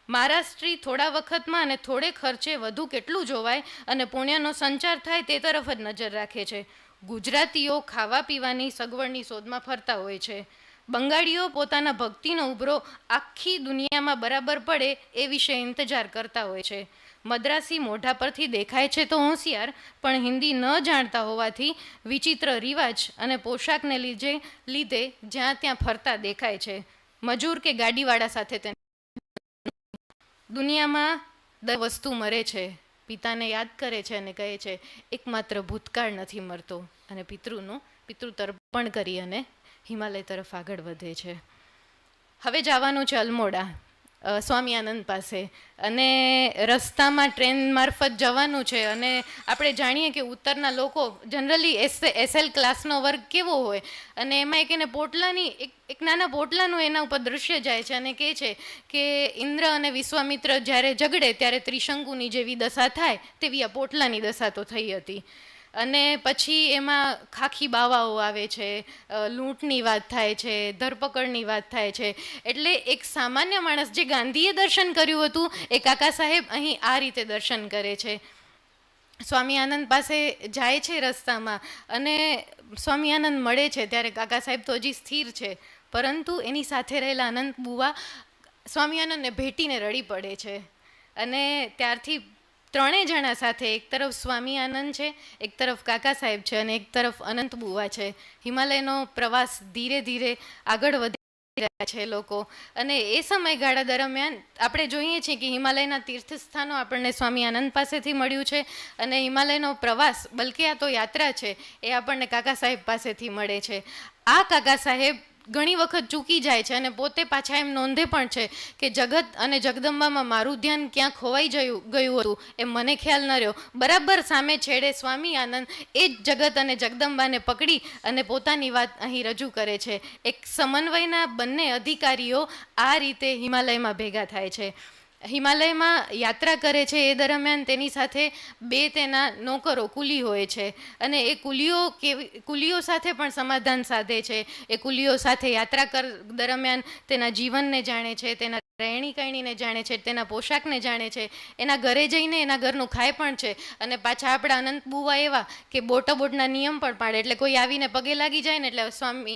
મહારાષ્ટ્રી થોડા વખતમાં અને થોડે ખર્ચે વધુ કેટલું જોવાય અને પુણ્યનો સંચાર થાય તે તરફ જ નજર રાખે છે. ગુજરાતીઓ ખાવા પીવાની સગવડની શોધમાં ફરતા હોય છે. બંગાળીઓ પોતાના ભક્તિનો ઉભરો આખી દુનિયામાં બરાબર પડે એ વિશે ઇંતજાર કરતા હોય છે. મદ્રાસી મોઢા પરથી દેખાય છે તો હોશિયાર, પણ હિન્દી ન જાણતા હોવાથી વિચિત્ર રિવાજ અને પોશાકને લીધે જ્યાં ત્યાં ફરતા દેખાય છે. મજૂર કે ગાડીવાળા સાથે તેને દુનિયામાં દર વસ્તુ મરે છે, પિતાને યાદ કરે છે અને કહે છે એકમાત્ર ભૂતકાળ નથી મરતો. અને પિતૃતર્પણ કરી અને હિમાલય તરફ આગળ વધે છે. હવે જવાનું છે અલમોડા સ્વામી આનંદ પાસે, અને રસ્તામાં ટ્રેન મારફત જવાનું છે. અને આપણે જાણીએ કે ઉત્તરના લોકો જનરલી એસએલ ક્લાસનો વર્ગ કેવો હોય, અને એમાં એક એને પોટલાની એક નાના પોટલાનું એના ઉપર દૃશ્ય જાય છે અને કહે છે કે ઇન્દ્ર અને વિશ્વામિત્ર જ્યારે ઝઘડે ત્યારે ત્રિશંકુની જેવી દશા થાય તેવી આ પોટલાની દશા તો થઈ હતી. અને પછી એમાં ખાખી બાવાઓ આવે છે, લૂંટની વાત થાય છે, ધરપકડની વાત થાય છે. એટલે એક સામાન્ય માણસ જે ગાંધીએ દર્શન કર્યું હતું એ કાકા સાહેબ અહીં આ રીતે દર્શન કરે છે. સ્વામી આનંદ પાસે જાય છે રસ્તામાં અને સ્વામી આનંદ મળે છે ત્યારે કાકા સાહેબ તો હજી સ્થિર છે, પરંતુ એની સાથે રહેલા અનંત બુવા સ્વામી આનંદને ભેટીને રડી પડે છે. અને ત્યારથી 3 જણા સાથે, એક તરફ સ્વામી આનંદ છે, એક તરફ કાકા સાહેબ છે અને એક તરફ અનંત બુવા છે. હિમાલયનો પ્રવાસ ધીરે ધીરે આગળ વધી રહ્યા છે લોકો. અને એ સમયગાળા દરમિયાન આપણે જોઈએ છીએ કે હિમાલયના તીર્થસ્થાનો આપણને સ્વામી આનંદ પાસેથી મળ્યું છે અને હિમાલયનો પ્રવાસ, બલકે આ તો યાત્રા છે, એ આપણને કાકા સાહેબ પાસેથી મળે છે. આ કાકા સાહેબ ઘણી વખત ચૂકી જાય છે અને પોતે પાછા એમ નોંધે પણ છે કે જગત અને જગદંબામાં મારું ધ્યાન ક્યાં ખોવાઈ ગયું હતું એ મને ખ્યાલ ન રહ્યો. બરાબર સામે છેડે સ્વામી આનંદ એ જ જગત અને જગદંબાને પકડી અને પોતાની વાત અહીં રજૂ કરે છે. એક સમન્વયના બંને અધિકારીઓ આ રીતે હિમાલયમાં ભેગા થાય છે. હિમાલયમાં યાત્રા કરે છે એ દરમિયાન તેની સાથે 2 તેના નોકરો કુલી હોય છે અને એ કુલીઓ સાથે પણ સમાધાન સાધે છે. એ કુલીઓ સાથે યાત્રા દરમિયાન તેના જીવનને જાણે છે, તેના રહેણી કહેણીને જાણે છે, તેના પોશાકને જાણે છે, એના ઘરે જઈને એના ઘરનું ખાય પણ છે. અને પાછા આપણા અનંત બુવા એવા કે બોટના નિયમ પણ પાડે, એટલે કોઈ આવીને પગે લાગી જાય ને એટલે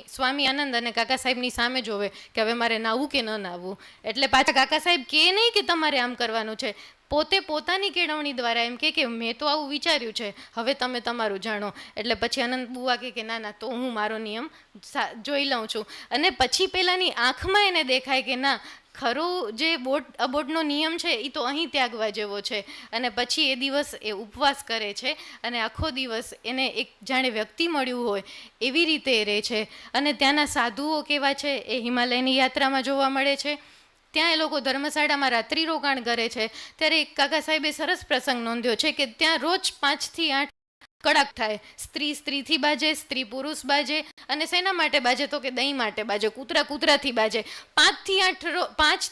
સ્વામી આનંદ અને કાકા સાહેબની સામે જોવે કે હવે મારે નાવું કે ન નાવું. એટલે પાછા કાકા સાહેબ કે નહીં કે તમારે આમ કરવાનું છે, પોતે પોતાની કેળવણી દ્વારા એમ કે મેં તો આવું વિચાર્યું છે, હવે તમે તમારું જાણો. એટલે પછી અનંત બુવા કે ના ના, તો હું મારો નિયમ જોઈ લઉં છું. અને પછી પેલાની આંખમાં એને દેખાય કે ના, ખરો જે અબોટનો નિયમ છે એ તો અહીં ત્યાગવા જેવો છે. અને પછી એ દિવસ એ ઉપવાસ કરે છે અને આખો દિવસ એને એક જાણે વ્યક્તિ મળ્યું હોય એવી રીતે એ રહે છે. અને ત્યાંના સાધુઓ કેવા છે એ હિમાલયની યાત્રામાં જોવા મળે છે. ત્યાં એ લોકો ધર્મશાળામાં રાત્રિ રોકાણ કરે છે. ત્યારે એક કાકા સાહેબે સરસ પ્રસંગ નોંધ્યો છે કે ત્યાં રોજ 5 થી 8 કડાક થાય. સ્ત્રીથી બાજે, સ્ત્રી પુરુષ બાજે. અને શેના માટે બાજે? તો કે દહીં માટે બાજે, કૂતરાથી બાજે. 5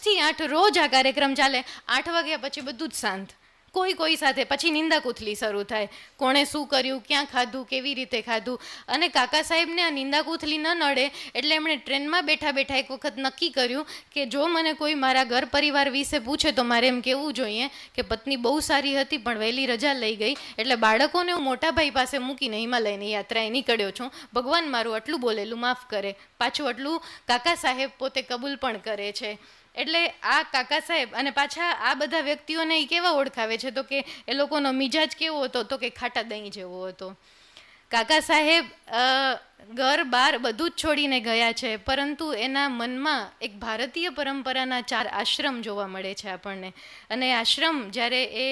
થી 8 રોજ આ કાર્યક્રમ ચાલે. 8 વાગ્યા પછી બધું જ શાંત. કોઈ સાથે પછી નિંદાકૂથલી શરૂ થાય, કોણે શું કર્યું, ક્યાં ખાધું, કેવી રીતે ખાધું. અને કાકા સાહેબને આ નિંદાકૂથલી ન નડે એટલે એમણે ટ્રેનમાં બેઠા બેઠા એક વખત નક્કી કર્યું કે જો મને કોઈ મારા ઘર પરિવાર વિશે પૂછે તો મારે એમ કહેવું જોઈએ કે પત્ની બહુ સારી હતી પણ વહેલી રજા લઈ ગઈ, એટલે બાળકોને હું મોટા ભાઈ પાસે મૂકીને હિમાલયની યાત્રાએ નીકળ્યો છું, ભગવાન મારું આટલું બોલેલું માફ કરે. પાછું આટલું કાકા સાહેબ પોતે કબૂલ પણ કરે છે. એટલે આ કાકા સાહેબ અને પાછા આ બધા વ્યક્તિઓને એ કેવા ઓળખાવે છે તો કે એ લોકોનો મિજાજ કેવો હતો તો કે ખાટા દહીં જેવો હતો. કાકા સાહેબ ઘર બાર બધું જ છોડીને ગયા છે, પરંતુ એના મનમાં એક ભારતીય પરંપરાના 4 આશ્રમ જોવા મળે છે આપણને. અને આશ્રમ જ્યારે એ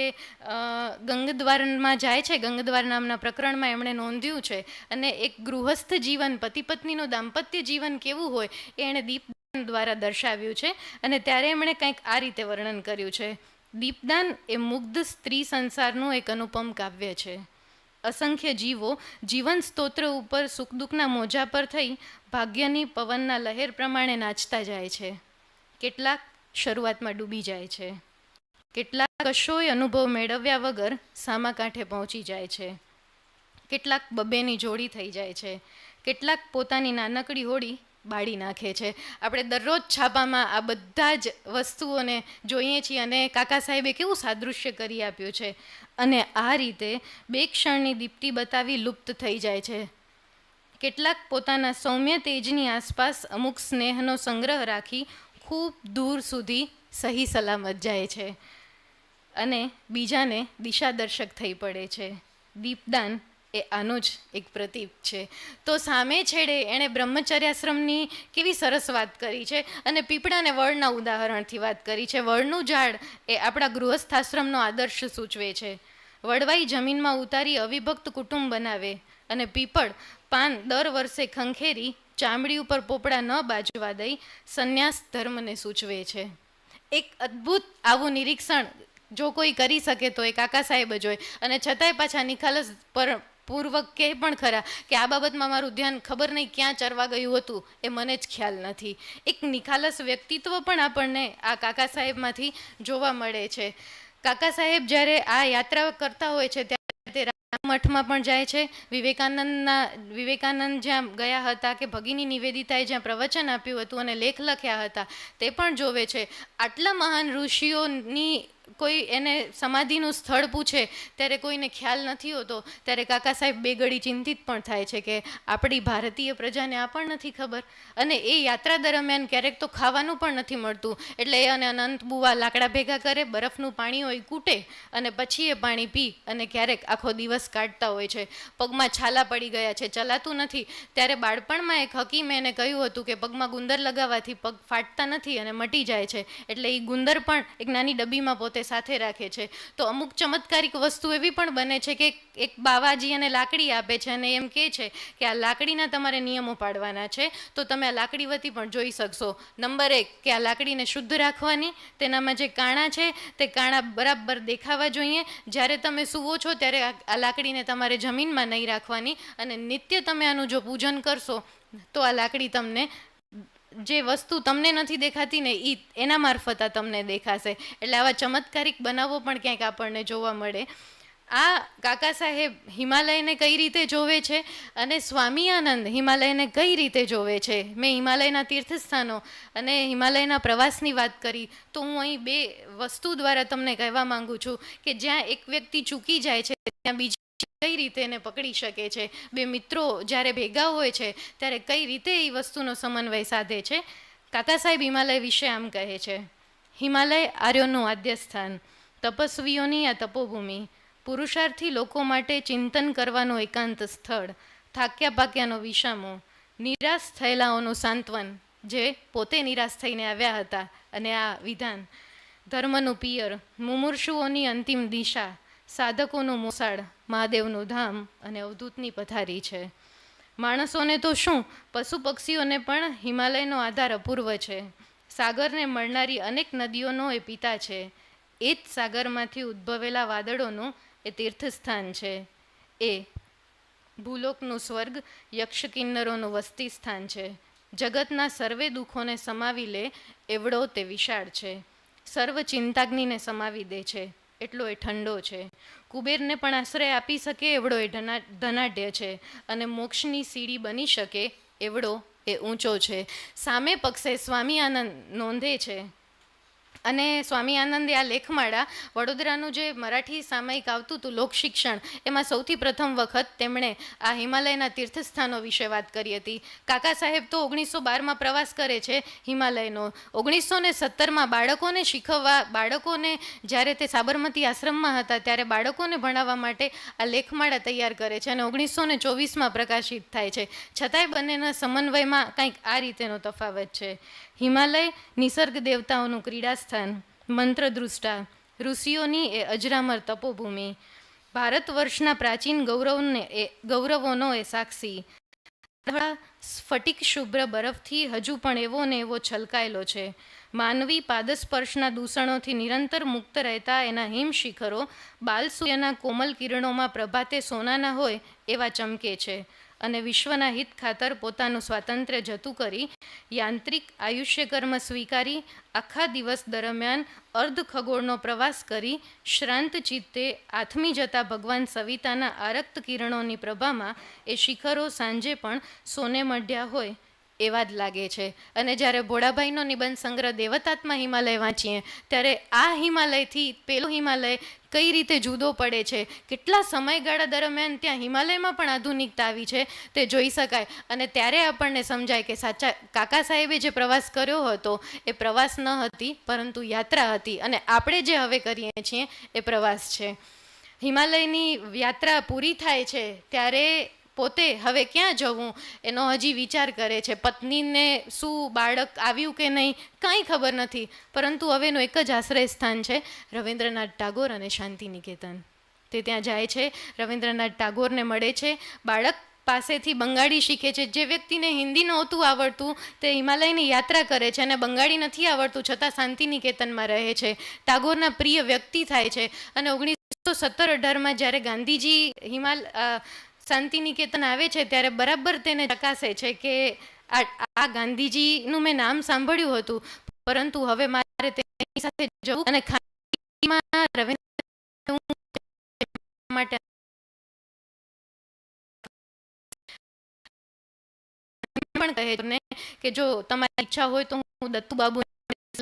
ગંગદ્વારમાં જાય છે, ગંગદ્વાર નામના પ્રકરણમાં એમણે નોંધ્યું છે, અને એક ગૃહસ્થ જીવન, પતિ પત્નીનું દાંપત્ય જીવન કેવું હોય એ એણે દીપદાન દ્વારા દર્શાવ્યું છે. અને ત્યારે એમણે કંઈક આ રીતે વર્ણન કર્યું છે: દીપદાન એ મુગ્ધ સ્ત્રી સંસારનું એક અનુપમ કાવ્ય છે. અસંખ્ય જીવો જીવન સ્તોત્ર ઉપર સુખ દુઃખના મોજા પર થઈ ભાગ્યની પવનના લહેર પ્રમાણે નાચતા જાય છે. કેટલાક શરૂઆતમાં ડૂબી જાય છે, કેટલાક કશોય અનુભવ મેળવ્યા વગર સામા કાંઠે પહોંચી જાય છે, કેટલાક બબેની જોડી થઈ જાય છે, કેટલાક પોતાની નાનકડી હોડી બાળી નાખે છે. આપણે દરરોજ છાપામાં આ બધા જ વસ્તુઓને જોઈએ છીએ અને કાકા સાહેબે કેવું સાદૃશ્ય કરી આપ્યું છે. અને આ રીતે 2 ક્ષણની દીપ્તિ બતાવી લુપ્ત થઈ જાય છે. કેટલાક પોતાના સૌમ્ય તેજની આસપાસ અમુક સ્નેહનો સંગ્રહ રાખી ખૂબ દૂર સુધી સહી સલામત જાય છે અને બીજાને દિશાદર્શક થઈ પડે છે. દીપદાન એ આનો જ એક પ્રતીક છે. તો સામે છેડે એણે બ્રહ્મચર્યાશ્રમની કેવી સરસ વાત કરી છે અને પીપળાને વડના ઉદાહરણથી વાત કરી છે. વડનું ઝાડ એ આપણા ગૃહસ્થાશ્રમનો આદર્શ સૂચવે છે. વડવાઈ જમીનમાં ઉતારી અવિભક્ત કુટુંબ બનાવે અને પીપળ પાન દર વર્ષે ખંખેરી ચામડી ઉપર પોપડા ન બાજવા દઈ સંન્યાસ ધર્મને સૂચવે છે. એક અદ્ભુત આવું નિરીક્ષણ જો કોઈ કરી શકે તો એ કાકા સાહેબ જ હોય. અને છતાંય પાછા નિખાલસ પૂર્વક કહે પણ ખરા કે આ બાબતમાં મારું ધ્યાન ખબર નહીં ક્યાં ચરવા ગયું હતું, એ મને જ ખ્યાલ નથી. એક નિખાલસ વ્યક્તિત્વ પણ આપણને આ કાકા સાહેબમાંથી જોવા મળે છે. કાકા સાહેબ જ્યારે આ યાત્રા કરતા હોય છે ત્યારે તે મઠમાં પણ જાય છે. વિવેકાનંદ જ્યાં ગયા હતા કે ભગિની નિવેદિતાએ જ્યાં પ્રવચન આપ્યું હતું અને લેખ લખ્યા હતા તે પણ જોવે છે. આટલા મહાન ઋષિઓની કોઈ એને સમાધિનું સ્થળ પૂછે ત્યારે કોઈને ખ્યાલ નથી હોતો, ત્યારે કાકા સાહેબ 2 ઘડી ચિંતિત પણ થાય છે કે આપણી ભારતીય પ્રજાને આ પણ નથી ખબર. અને એ યાત્રા દરમિયાન ક્યારેક તો ખાવાનું પણ નથી મળતું, એટલે એ અને અનંત બુવા લાકડા ભેગા કરે, બરફનું પાણી હોય કૂટે અને પછી એ પાણી પી અને ક્યારેક આખો દિવસ કાઢતા હોય છે. પગમાં છાલા પડી ગયા છે, ચલાતું નથી. ત્યારે બાળપણમાં એક હકીમે એને કહ્યું હતું કે પગમાં ગુંદર લગાવવાથી પગ ફાટતા નથી અને મટી જાય છે, એટલે એ ગુંદર પણ એક નાની ડબ્બીમાં પોતે સાથે રાખે છે. તો અમુક ચમત્કારિક વસ્તુ એવી પણ બને છે કે એક બાવાજી એને લાકડી આપે છે અને એમ કહે છે કે આ લાકડીના તમારે નિયમો પાડવાના છે તો તમે આ લાકડી વતી પણ જોઈ શકશો. નંબર 1 કે આ લાકડીને શુદ્ધ રાખવાની, તેનામાં જે કાણા છે તે કાણા બરાબર દેખાવા જોઈએ. જ્યારે તમે સૂવો છો ત્યારે આ લાકડીને તમારે જમીનમાં નહીં રાખવાની અને નિત્ય તમે આનું જો પૂજન કરશો તો આ લાકડી તમને જે વસ્તુ તમને નથી દેખાતી ને એના મારફત આ તમને દેખાશે. એટલે આવા ચમત્કારિક બનાવો પણ ક્યાંક આપણને જોવા મળે. આ કાકા સાહેબ હિમાલયને કઈ રીતે જોવે છે અને સ્વામી આનંદ હિમાલયને કઈ રીતે જોવે છે. મેં હિમાલયના તીર્થસ્થાનો અને હિમાલયના પ્રવાસની વાત કરી તો હું અહીં 2 વસ્તુ દ્વારા તમને કહેવા માંગુ છું કે જ્યાં એક વ્યક્તિ ચૂકી જાય છે ત્યાં બીજી કઈ રીતે એને પકડી શકે છે. 2 મિત્રો જ્યારે ભેગા હોય છે ત્યારે કઈ રીતે એ વસ્તુનો સમન્વય સાધે છે. કાકા સાહેબ હિમાલય વિશે આમ કહે છે: હિમાલય આર્યોનું આદ્ય સ્થાન, તપસ્વીઓની આ તપોભૂમિ, પુરુષાર્થી લોકો માટે ચિંતન કરવાનું એકાંત સ્થળ, થાક્યા પાક્યાનો વિસામો, નિરાશ થયેલાઓનું સાંત્વન, જે પોતે નિરાશ થઈને આવ્યા હતા, અને આ વિધાન, ધર્મનું પિયર, મુમૂર્ષુઓની અંતિમ દિશા, સાધકોનું મોસાળ, મહાદેવનું ધામ અને અવધૂતની પથારી છે. માણસોને તો શું, પશુ પક્ષીઓને પણ હિમાલયનો આધાર અપૂર્વ છે. સાગરને મળનારી અનેક નદીઓનો એ પિતા છે. એ જ સાગરમાંથી ઉદ્ભવેલા વાદળોનું એ તીર્થસ્થાન છે. એ ભૂલોકનું સ્વર્ગ, યક્ષ કિન્નરોનું વસ્તી સ્થાન છે. જગતના સર્વે દુઃખોને સમાવી લે એવડો તે વિશાળ છે. સર્વ ચિંતાગ્નિને સમાવી દે છે. એટલો એ ઠંડો છે. કુબેરને પણ આશ્રય આપી શકે એવડો એ ધનાઢ્ય છે, અને મોક્ષની સીડી બની શકે એવડો એ ઊંચો છે. સામે પક્ષે સ્વામી આનંદ નોંધે છે, અને સ્વામી આનંદે આ લેખમાળા, વડોદરાનું જે મરાઠી સામયિક આવતું હતું લોકશિક્ષણ, એમાં સૌથી પ્રથમ વખત તેમણે આ હિમાલયના તીર્થસ્થાનો વિશે વાત કરી હતી. કાકા સાહેબ તો 1912માં પ્રવાસ કરે છે હિમાલયનો. 1917માં બાળકોને શીખવવા, બાળકોને જ્યારે તે સાબરમતી આશ્રમમાં હતા ત્યારે બાળકોને ભણાવવા માટે આ લેખમાળા તૈયાર કરે છે, અને 1924માં પ્રકાશિત થાય છે. છતાંય બંનેના સમન્વયમાં કંઈક આ રીતેનો તફાવત છે. હિમાલય નિસર્ગ દેવતાઓનું ક્રીડાસ્થાન, મંત્રદૃષ્ટા, ઋષિઓની એ અજરામર તપોભૂમિ, ભારત વર્ષના પ્રાચીન ગૌરવોનો એ સાક્ષી, સ્ફટિક શુભ્ર બરફથી હજુ પણ એવો ને એવો છલકાયેલો છે. માનવી પાદસ્પર્શના દૂષણોથી નિરંતર મુક્ત રહેતા એના હિમશિખરો બાલસૂર્યના કોમલ કિરણોમાં પ્રભાતે સોનાના હોય એવા ચમકે છે, અને વિશ્વના હિત ખાતર પોતાનું સ્વાતંત્ર્ય જતું કરી યાંત્રિક આયુષ્યકર્મ સ્વીકારી આખા દિવસ દરમિયાન અર્ધ ખગોળનો પ્રવાસ કરી શ્રાંત ચિત્તે આથમી જતા ભગવાન સવિતાના આરક્ત કિરણોની પ્રભામાં એ શિખરો સાંજે પણ સોને મઢ્યા હોય એવા જ લાગે છે. અને જ્યારે ભોળાભાઈનો નિબંધ સંગ્રહ દેવતાત્મા હિમાલય વાંચીએ ત્યારે આ હિમાલયથી પેલો હિમાલય કઈ રીતે જુદો પડે છે, કેટલા સમયગાળા દરમિયાન ત્યાં હિમાલયમાં પણ આધુનિકતા આવી છે તે જોઈ શકાય. અને ત્યારે આપણને સમજાય કે સાચા કાકા સાહેબે જે પ્રવાસ કર્યો હતો એ પ્રવાસ ન હતી પરંતુ યાત્રા હતી, અને આપણે જે હવે કરીએ છીએ એ પ્રવાસ છે. હિમાલયની યાત્રા પૂરી થાય છે ત્યારે પોતે હવે ક્યાં જવું એનો હજી વિચાર કરે છે. પત્નીને શું બાળક આવ્યું કે નહીં કાંઈ ખબર નથી, પરંતુ હવેનું એક જ આશ્રય સ્થાન છે રવિન્દ્રનાથ ટાગોર અને શાંતિ નિકેતન. તે ત્યાં જાય છે, રવિન્દ્રનાથ ટાગોરને મળે છે, બાળક પાસેથી બંગાળી શીખે છે. જે વ્યક્તિને હિન્દી નહોતું આવડતું તે હિમાલયની યાત્રા કરે છે, અને બંગાળી નથી આવડતું છતાં શાંતિ નિકેતનમાં રહે છે, ટાગોરના પ્રિય વ્યક્તિ થાય છે. અને 1917-18માં જ્યારે ગાંધીજી શાંતિ નિકેતન આવે છે ત્યારે બરાબર તેને ચકાસે છે કે આ ગાંધીજીનું મેં નામ સાંભળ્યું હતું, પરંતુ હવે મારે તેની સાથે જવું અને ખાનગીમાં રવિન્દ્ર માટે પણ કહે છે કે જો તમારી ઈચ્છા હોય તો હું દત્તુ બાબુ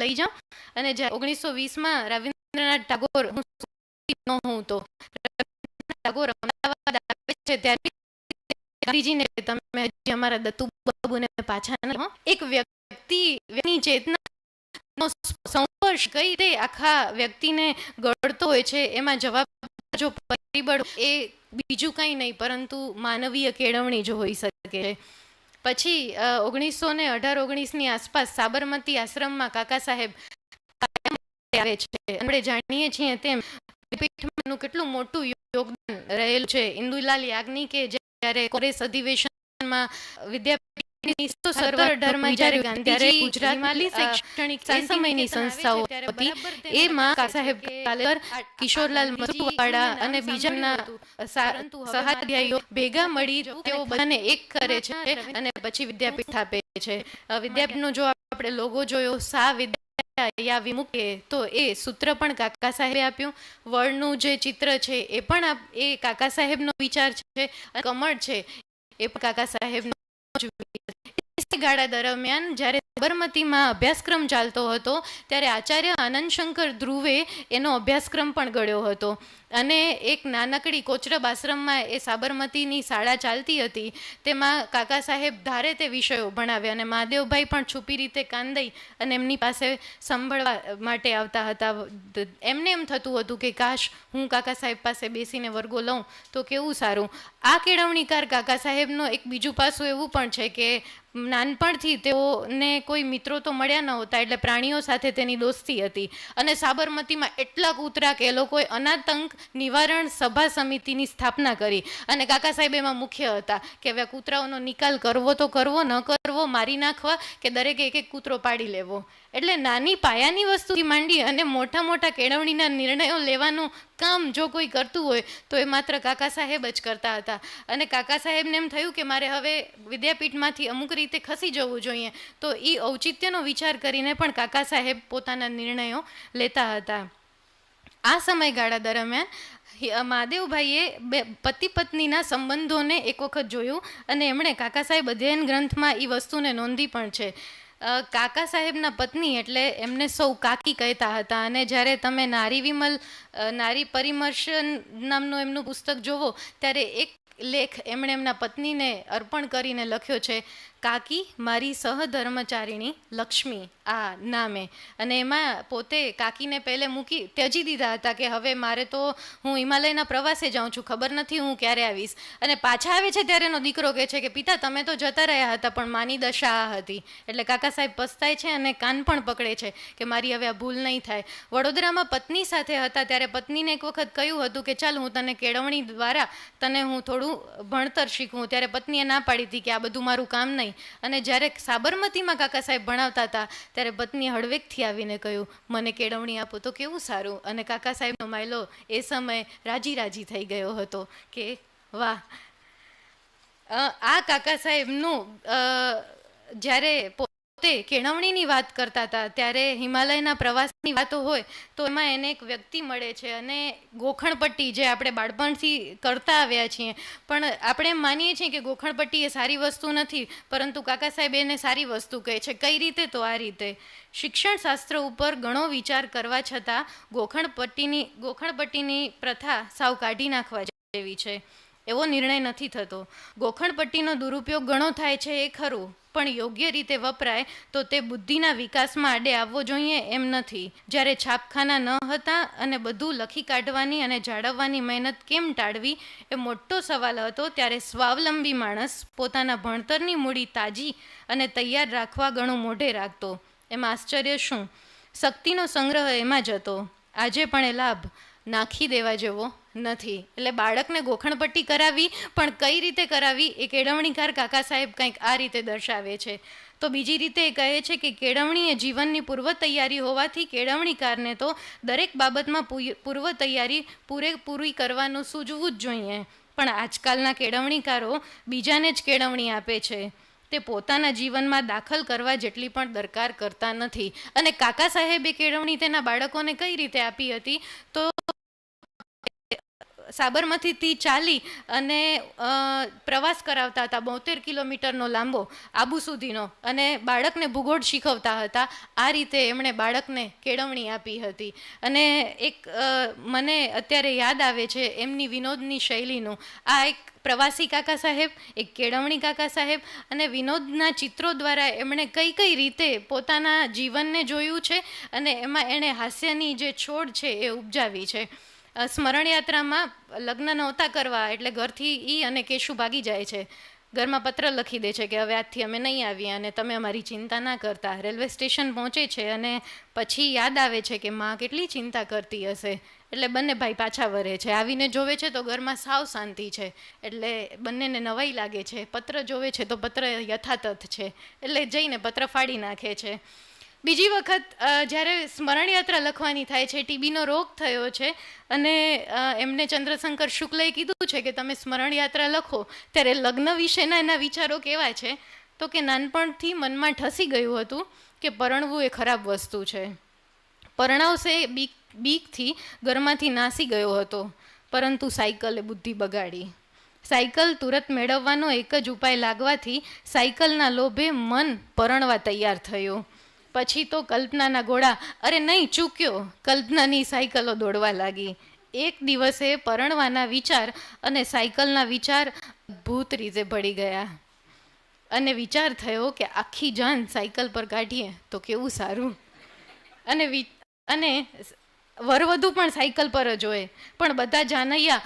લઈ જાઉં. અને જ્યારે 1920માં રવિન્દ્રનાથ ટાગોર હું તો ટાગોર અમદાવાદ આવે છે ત્યારે ગાંધીજીને તમે હજી અમારા દત્તુ બાબુને પાછા એક વ્યક્તિની ચેતનાનો સંસ્પર્શ કઈ રીતે આખા વ્યક્તિને ગળતો હોય છે, એમાં જવાબ જો પરિબળ એ બીજું કંઈ નહીં પરંતુ માનવીય કેળવણી જ હોઈ શકે છે. પછી 1918-19ની આસપાસ સાબરમતી આશ્રમમાં કાકા સાહેબ આવે છે. આપણે જાણીએ છીએ તેમ વિદ્યાપીઠમાં કેટલું મોટું યોગદાન રહેલું છે. ઇન્દુલાલ યાજ્ઞિકે જ્યારે કોંગ્રેસ અધિવેશનમાં વિદ્યાપીઠની 1917-18માં જ્યારે ગાંધીજી ગુજરાતની શૈક્ષણિક સમયની સંસ્થાઓ હતી એમાં કાકા સાહેબ કાલેકર, કિશોરલાલ મધુવાડા અને બીજાના સહાધ્યાયીઓ ભેગા મળી તેઓ બધાને એક કરે છે અને પછી વિદ્યાપીઠ આપે છે. વિદ્યાપીઠનો જો આપણે લોગો જોયો સા યા વિમુખે તો એ સૂત્ર પણ કાકા સાહેબે આપ્યું. વળનું જે ચિત્ર છે એ પણ એ કાકા સાહેબનો વિચાર છે. કમળ છે એ પણ કાકા સાહેબનો ગાળા દરમિયાન જ્યારે સાબરમતીમાં અભ્યાસક્રમ ચાલતો હતો ત્યારે આચાર્ય આનંદ શંકર ધ્રુવે એનો અભ્યાસક્રમ પણ ઘડ્યો હતો. અને એક નાનકડી કોચરબ આશ્રમમાં એ સાબરમતીની શાળા ચાલતી હતી, તેમાં કાકા સાહેબ ધારે તે વિષયો ભણાવ્યા, અને મહાદેવભાઈ પણ છુપી રીતે કાન દઈ અને એમની પાસે સાંભળવા માટે આવતા હતા. એમને એમ થતું હતું કે કાશ હું કાકા સાહેબ પાસે બેસીને વર્ગો લઉં તો કેવું સારું. આ કેળવણીકાર કાકા સાહેબનો એક બીજું પાસું એવું પણ છે કે નાનપણથી તેઓને કોઈ મિત્રો તો મળ્યા ન હોતા, એટલે પ્રાણીઓ સાથે તેની દોસ્તી હતી. અને સાબરમતીમાં એટલા કૂતરા કે એ લોકોએ અનાતંક નિવારણ સભા સમિતિની સ્થાપના કરી, અને કાકા સાહેબ એમાં મુખ્ય હતા કે હવે કૂતરાઓનો નિકાલ કરવો તો કરવો, ન કરવો મારી નાખવા કે દરેકે એક એક કૂતરો પાડી લેવો. એટલે નાની પાયાની વસ્તુથી માંડી અને મોટા મોટા કેળવણીના નિર્ણયો લેવાનું કામ જો કોઈ કરતું હોય તો એ માત્ર કાકા સાહેબ જ કરતા હતા. અને કાકા સાહેબને એમ થયું કે મારે હવે વિદ્યાપીઠમાંથી અમુક રીતે ખસી જવું જોઈએ, તો એ ઔચિત્યનો વિચાર કરીને પણ કાકા સાહેબ પોતાના નિર્ણયો લેતા હતા. આ સમયગાળા દરમિયાન મહાદેવભાઈએ પતિ પત્નીના સંબંધોને એક વખત જોયું અને એમણે કાકા સાહેબ અધ્યયન ગ્રંથમાં એ વસ્તુને નોંધી પણ છે. કાકા સાહેબના પત્ની એટલે એમને સૌ કાકી કહેતા હતા. અને જ્યારે તમે નારી વિમલ નારી પરિમર્શન નામનું એમનું પુસ્તક જોવો ત્યારે એક લેખ એમણે એમના પત્નીને અર્પણ કરીને લખ્યો છે, કાકી મારી સહધર્મચારિણી લક્ષ્મી આ નામે. અને એમાં પોતે કાકીને પહેલે મૂકી ત્યજી દીધા હતા કે હવે મારે તો હું હિમાલયના પ્રવાસે જાઉં છું, ખબર નથી હું ક્યારે આવીશ. અને પાછા આવે છે ત્યારે એનો દીકરો કહે છે કે પિતા તમે તો જતા રહ્યા હતા પણ માની દશા આ હતી. એટલે કાકા સાહેબ પસ્તાય છે અને કાન પણ પકડે છે કે મારી હવે આ ભૂલ નહીં થાય. વડોદરામાં પત્ની સાથે હતા ત્યારે પત્નીને એક વખત કહ્યું હતું કે ચાલ હું તને કેળવણી દ્વારા તને હું થોડું ભણતર શીખવું. ત્યારે પત્નીએ ના પાડી હતી કે આ બધું મારું કામ નહીં. અને જ્યારે સાબરમતીમાં કાકા સાહેબ ભણાવતા હતા ત્યારે પત્નીએ હળવેકથી આવીને કહ્યું મને કેળવણી આપો તો કેવું સારું. અને કાકા સાહેબનો માયલો એ સમયે રાજી થઈ ગયો હતો કે વાહ. આ કાકા સાહેબનું જ્યારે પોતે કેળવણીની વાત કરતા હતા ત્યારે હિમાલયના પ્રવાસની વાતો હોય તો એમાં એને એક વ્યક્તિ મળે છે અને ગોખણપટ્ટી જે આપણે બાળપણથી કરતા આવ્યા છીએ પણ આપણે એમ માનીએ છીએ કે ગોખણપટ્ટી એ સારી વસ્તુ નથી, પરંતુ કાકા સાહેબ એને સારી વસ્તુ કહે છે. કઈ રીતે? તો આ રીતે શિક્ષણ શાસ્ત્ર ઉપર ઘણો વિચાર કરવા છતાં ગોખણપટ્ટીની પ્રથા સાવ કાઢી નાખવા જેવી છે એવો નિર્ણય નથી થતો. ગોખણપટ્ટીનો દુરુપયોગ ઘણો થાય છે એ ખરું, પણ યોગ્ય રીતે વપરાય તો તે બુદ્ધિના વિકાસમાં આડે આવવો જોઈએ એમ નથી. જ્યારે છાપખાના ન હતા અને બધું લખી કાઢવાની અને જાળવવાની મહેનત કેમ ટાળવી એ મોટો સવાલ હતો, ત્યારે સ્વાવલંબી માણસ પોતાના ભણતરની મૂડી તાજી અને તૈયાર રાખવા ઘણું મોઢે રાખતો. એમાં આશ્ચર્ય શું? શક્તિનો સંગ્રહ એમાં જ હતો. આજે પણ એ લાભ નાખી દેવા જેવો નથી. એટલે બાળકને ગોખણપટ્ટી કરાવી પણ કઈ રીતે કરાવી એ કેળવણીકાર કાકા સાહેબ કંઈક આ રીતે દર્શાવે છે. તો બીજી રીતે એ કહે છે કે કેળવણી એ જીવનની પૂર્વ તૈયારી હોવાથી કેળવણીકારને તો દરેક બાબતમાં પૂર્વ તૈયારી પૂરેપૂરી કરવાનું સૂઝવું જ જોઈએ. પણ આજકાલના કેળવણીકારો બીજાને જ કેળવણી આપે છે, તે પોતાના જીવનમાં દાખલ કરવા જેટલી પણ દરકાર કરતા નથી. અને કાકા સાહેબે કેળવણી તેના બાળકોને કઈ રીતે આપી હતી? તો સાબરમતીથી ચાલી અને પ્રવાસ કરાવતા હતા 72 કિલોમીટરનો લાંબો આબુ સુધીનો, અને બાળકને ભૂગોળ શીખવતા હતા. આ રીતે એમણે બાળકને કેળવણી આપી હતી. અને એક મને અત્યારે યાદ આવે છે એમની વિનોદની શૈલીનું. આ એક પ્રવાસી કાકા સાહેબ, એક કેળવણી કાકા સાહેબ, અને વિનોદના ચિત્રો દ્વારા એમણે કઈ રીતે પોતાના જીવનને જોયું છે અને એમાં એણે હાસ્યની જે છોડ છે એ ઉપજાવી છે. સ્મરણયાત્રામાં લગ્ન નહોતા કરવા એટલે ઘરથી ઈ અને કેશુ ભાગી જાય છે. ઘરમાં પત્ર લખી દે છે કે હવે આજથી અમે નહીં આવીએ અને તમે અમારી ચિંતા ના કરતા. રેલવે સ્ટેશન પહોંચે છે અને પછી યાદ આવે છે કે માં કેટલી ચિંતા કરતી હશે. એટલે બંને ભાઈ પાછા વરે છે. આવીને જોવે છે તો ઘરમાં સાવ શાંતિ છે. એટલે બંનેને નવાઈ લાગે છે. પત્ર જોવે છે તો પત્ર યથાતથ છે. એટલે જઈને પત્ર ફાડી નાખે છે. બીજી વખત જ્યારે સ્મરણયાત્રા લખવાની થાય છે, ટીબીનો રોગ થયો છે અને એમને ચંદ્રશંકર શુક્લએ કીધું છે કે તમે સ્મરણયાત્રા લખો, ત્યારે લગ્ન વિશેના એના વિચારો કેવા છે? તો કે નાનપણથી મનમાં ઠસી ગયું હતું કે પરણવું એ ખરાબ વસ્તુ છે. પરણાવશે બીકથી ઘરમાંથી નાસી ગયો હતો, પરંતુ સાયકલે બુદ્ધિ બગાડી. સાયકલ તુરત મેળવવાનો એક જ ઉપાય લાગવાથી સાયકલના લોભે મન પરણવા તૈયાર થયું. પછી તો કલ્પનાના ઘોડા નહીં ચૂક્યો, કલ્પનાની સાયકલો દોડવા લાગી. એક દિવસે પરણવાના વિચાર અને સાયકલના વિચાર અદ્ભુત રીતે ભળી ગયા અને વિચાર થયો કે આખી જાન સાયકલ પર કાઢીએ તો કેવું સારું. અને વરવધુ પણ સાયકલ પર જ હોય, પણ બધા જાનૈયા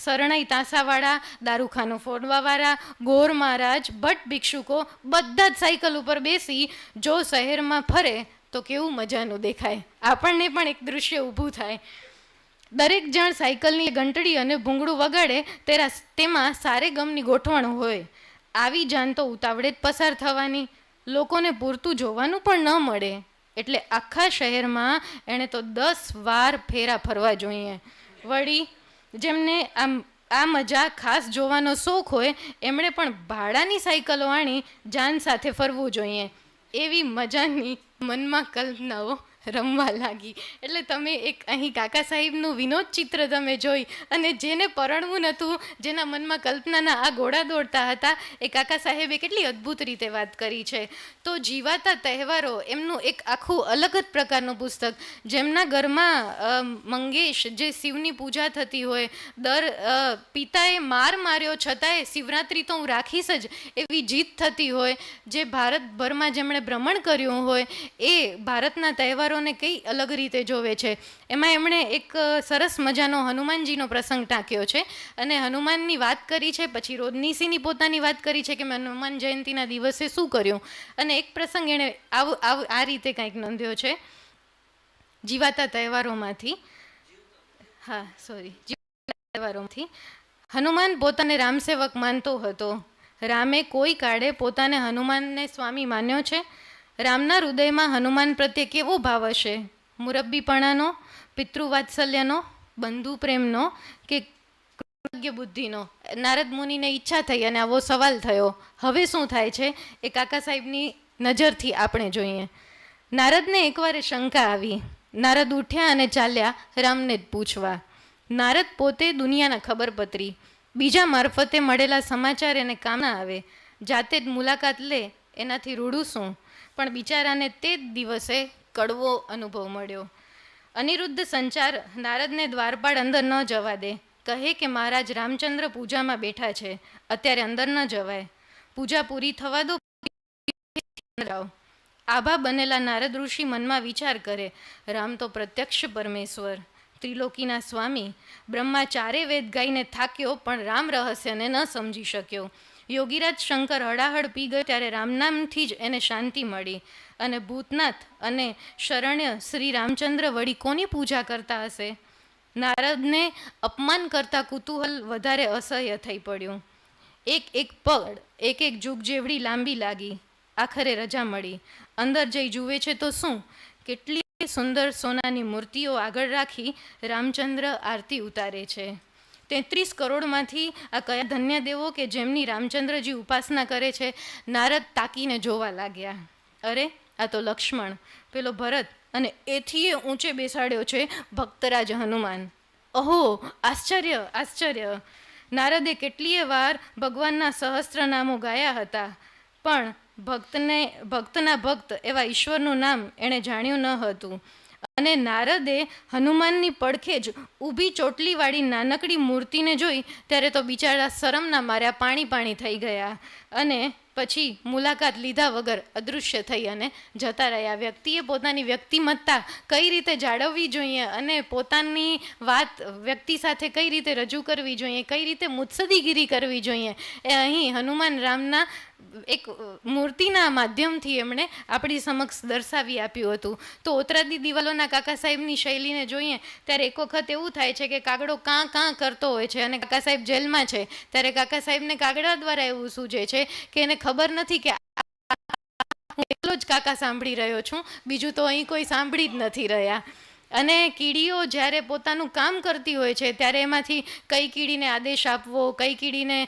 શરણાઈ તાંસાવાળા, દારૂખાનું ફોડવાવાળા, ગોર મહારાજ, ભટ્ટ ભિક્ષુકો બધા જ સાયકલ ઉપર બેસી જો શહેરમાં ફરે તો કેવું મજાનું દેખાય. આપણને પણ એક દૃશ્ય ઊભું થાય. દરેક જણ સાયકલની ઘંટડી અને ભૂંગળું વગાડે તેમાં સારે ગમની ગોઠવણ હોય. આવી જાન તો ઉતાવળે જ પસાર થવાની, લોકોને પૂરતું જોવાનું પણ ન મળે. એટલે આખા શહેરમાં એણે તો 10 વાર ફેરા ફરવા જોઈએ. વળી જેમને આ મજા ખાસ જોવાનો શોખ હોય એમણે પણ ભાડાની સાયકલો આણી જાન સાથે ફરવું જોઈએ. એવી મજાની મનમાં કલ્પનાઓ રમવા લાગી. એટલે તમે એક અહીં કાકા સાહેબનું વિનોદ ચિત્ર તમે જોઈ, અને જેને પરણવું નહોતું, જેના મનમાં કલ્પનાના આ ઘોડા દોડતા હતા, એ કાકા સાહેબે કેટલી અદ્ભુત રીતે વાત કરી છે. તો જીવાતા તહેવારો એમનું એક આખું અલગ જ પ્રકારનું પુસ્તક. જેમના ઘરમાં મંગેશ, જે શિવની પૂજા થતી હોય, પિતાએ માર્યો છતાંય શિવરાત્રિ તો હું રાખીશ જ એવી જીત થતી હોય, જે ભારતભરમાં જેમણે ભ્રમણ કર્યું હોય, એ ભારતના તહેવારોને કઈ અલગ રીતે જોવે છે. એમાં એમણે એક સરસ મજાનો હનુમાનજીનો પ્રસંગ ટાંક્યો છે, અને હનુમાનની વાત કરી છે. પછી રોજનીસીની પોતાની વાત કરી છે કે મેં હનુમાન જયંતિના દિવસે શું કર્યું, અને એક પ્રસંગ એણે આ રીતે કંઈક નોંધ્યો છે જીવાતા તહેવારોમાંથી. તહેવારોમાંથી હનુમાન પોતાને રામસેવક માનતો હતો. રામે કોઈ કાળે પોતાને હનુમાનને સ્વામી માન્યો છે? રામના હૃદયમાં હનુમાન પ્રત્યે કેવો ભાવ હશે? મુરબ્બીપણાનો, પિતૃવાત્સલ્યનો, બંધુ પ્રેમનો, કે કૃતજ્ઞ બુદ્ધિનો? નારદ મુનિને ઈચ્છા થઈ અને આવો સવાલ થયો. હવે શું થાય છે એ કાકા સાહેબની નજરથી આપણે જોઈએ. નારદને એકવાર શંકા આવી. નારદ ઉઠ્યા અને ચાલ્યા રામને જ પૂછવા. નારદ પોતે દુનિયાના ખબરપત્રી, બીજા મારફતે મળેલા સમાચાર એને કામ ના આવે. જાતે જ મુલાકાત લે એનાથી રૂડું શું? પણ બિચારાને તે જ દિવસે કડવો અનુભવ મળ્યો. અનિરુદ્ધ સંચાર નારદને દ્વારપાળ અંદર ન જવા દે. કહે કે મહારાજ રામચંદ્ર પૂજામાં બેઠા છે, અત્યારે અંદર ન જવાય, પૂજા પૂરી થવા દો. આભા બનેલા નારદ ઋષિ મનમાં વિચાર કરે, રામ તો પ્રત્યક્ષ પરમેશ્વર, ત્રિલોકીના સ્વામી. બ્રહ્મા ચારે વેદ ગાઈને થાક્યો, પણ રામ રહસ્યને ન સમજી શક્યો. યોગીરાજ શંકર હડાહડ પી ગયો ત્યારે રામનામથી જ એને શાંતિ મળી. અને ભૂતનાથ અને શરણ્ય શ્રી રામચંદ્ર વળી કોની પૂજા કરતા હશે? નારદને અપમાન કરતા કુતૂહલ વધારે અસહ્ય થઈ પડ્યું. એક પળ, એક જુગ જેવડી લાંબી લાગી. આખરે રજા મળી. અંદર જઈ જુએ છે તો શું, કેટલી સુંદર સોનાની મૂર્તિઓ આગળ રાખી રામચંદ્ર આરતી ઉતારે છે. 33 કરોડમાંથી આ કયા ધન્ય દેવો કે જેમની રામચંદ્રજી ઉપાસના કરે છે? નારદ તાકીને જોવા લાગ્યા. અરે, આ તો લક્ષ્મણ, પેલો ભરત, અને એથી ઊંચે બેસાડ્યો છે ભક્તરાજ હનુમાન. અહો, આશ્ચર્ય આશ્ચર્ય! નારદે કેટલીય વાર ભગવાનના સહસ્ત્ર નામો ગાયા હતા, પણ ભક્તના ભક્ત એવા ઈશ્વરનું નામ એણે જાણ્યું ન હતું. અને નારદે હનુમાનની પડખે જ ઊભી ચોટલીવાળી નાનકડી મૂર્તિને જોઈ ત્યારે તો બિચારા શરમના માર્યા પાણી થઈ ગયા, અને પછી મુલાકાત લીધા વગર અદૃશ્ય થઈ અને જતા રહ્યા. વ્યક્તિએ પોતાની વ્યક્તિમત્તા કઈ રીતે જાળવવી જોઈએ અને પોતાની વાત વ્યક્તિ સાથે કઈ રીતે રજૂ કરવી જોઈએ, કઈ રીતે મુત્સદીગીરી કરવી જોઈએ, એ અહીં હનુમાન રામના એક મૂર્તિના માધ્યમથી એમણે આપણી સમક્ષ દર્શાવી આપ્યું હતું. તો ઓતરાદી દિવાલોના કાકા સાહેબની શૈલીને જોઈએ ત્યારે એક વખત એવું થાય છે કે કાગડો કાં કરતો હોય છે, અને કાકા સાહેબ જેલમાં છે ત્યારે કાકા સાહેબને કાગડા દ્વારા એવું સૂજે છે કે એને ખબર નથી કે હું એકલો જ કાકા સાંભળી રહ્યો છું, બીજું તો અહીં કોઈ સાંભળી જ નથી રહ્યા. અને કીડીઓ જ્યારે પોતાનું કામ કરતી હોય છે ત્યારે એમાંથી કઈ કીડીને આદેશ આપવો, કઈ કીડીને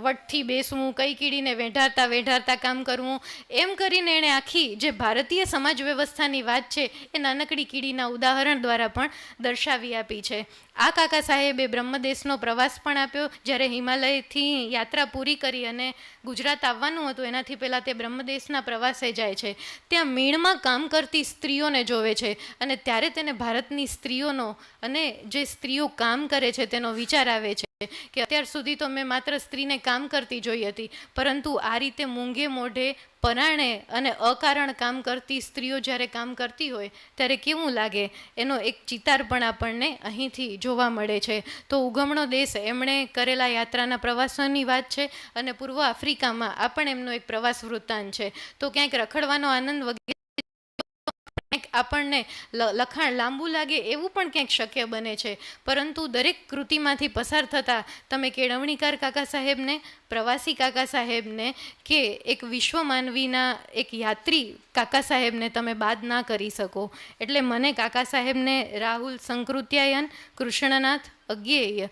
વટથી બેસવું, કઈ કીડીને વેઢારતા કામ કરવું, એમ કરીને એણે આખી જે ભારતીય સમાજ વ્યવસ્થાની વાત છે એ નાનકડી કીડીના ઉદાહરણ દ્વારા પણ દર્શાવી આપી છે. આ કાકા સાહેબે બ્રહ્મદેશનો પ્રવાસ પણ આપ્યો. જ્યારે હિમાલયથી યાત્રા પૂરી કરી અને ગુજરાત આવવાનું હતું એનાથી પહેલાં તે બ્રહ્મદેશના પ્રવાસે જાય છે. ત્યાં મીણમાં કામ કરતી સ્ત્રીઓને જોવે છે, અને ત્યારે તેને ભારતની સ્ત્રીઓનો અને જે સ્ત્રીઓ કામ કરે છે તેનો વિચાર આવે છે કે અત્યાર સુધી તો મેં માત્ર સ્ત્રીને કામ કરતી જોઈ હતી, પરંતુ આ રીતે મૂંગે મોઢે પરાણે અને અકારણ કામ કરતી સ્ત્રીઓ જ્યારે કામ કરતી હોય ત્યારે કેવું લાગે, એનો એક ચિતાર પણ આપણને અહીંથી જોવા મળે છે. તો ઉગમણો દેશ એમણે કરેલા યાત્રાના પ્રવાસોની વાત છે, અને પૂર્વ આફ્રિકામાં આ પણ એમનો એક પ્રવાસ વૃત્તાંત છે. તો ક્યાંક રખડવાનો આનંદ વગેરે આપણને લખાણ લાંબુ લાગે એવું પણ ક્યાંક શક્ય બને છે, પરંતુ દરેક કૃતિમાંથી પસાર થતાં તમે કેળવણીકાર કાકા સાહેબને, પ્રવાસી કાકા સાહેબને કે એક વિશ્વ માનવીના એક યાત્રી કાકા સાહેબને તમે બાદ ના કરી શકો. એટલે મને કાકા સાહેબને રાહુલ સંકૃત્યાયન, કૃષ્ણનાથ અજ્ઞેય,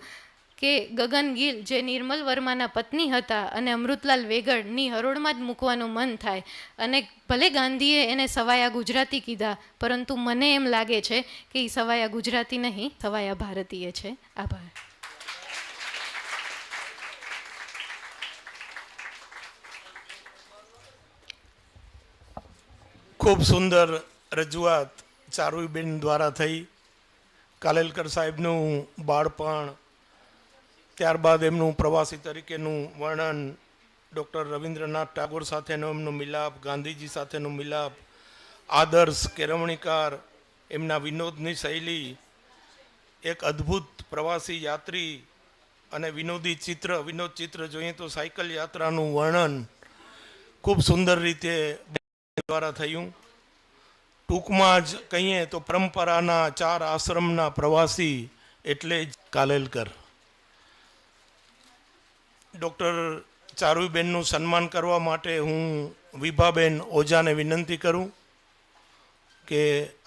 કે ગગન ગિલ જે નિર્મલ વર્માના પત્ની હતા અને અમૃતલાલ વેગડની હરોળમાં જ મૂકવાનું મન થાય. અને ભલે ગાંધીએ એને સવાયા ગુજરાતી કીધા, પરંતુ મને એમ લાગે છે કે એ સવાયા ગુજરાતી નહીં, સવાયા ભારતીય છે. આભાર. ખૂબ સુંદર રજૂઆત ચારુબેન દ્વારા થઈ. કાલેલકર સાહેબનું બાળપણ, ત્યારબાદ એમનું પ્રવાસી તરીકેનું વર્ણન, ડૉક્ટર રવિન્દ્રનાથ ટાગોર સાથેનો એમનો મિલાપ, ગાંધીજી સાથેનો મિલાપ, આદર્શ કેળવણીકાર, એમના વિનોદની શૈલી, એક અદ્ભુત પ્રવાસી યાત્રી અને વિનોદ ચિત્ર જોઈએ તો સાયકલ યાત્રાનું વર્ણન ખૂબ સુંદર રીતે દ્વારા થયું. ટૂંકમાં જ કહીએ તો પરંપરાના 4 આશ્રમના પ્રવાસી એટલે જ કાલેલકર. ડૉક્ટર ચારુબેનનું સન્માન કરવા માટે હું વિભાબેન ઓઝાને વિનંતી કરું કે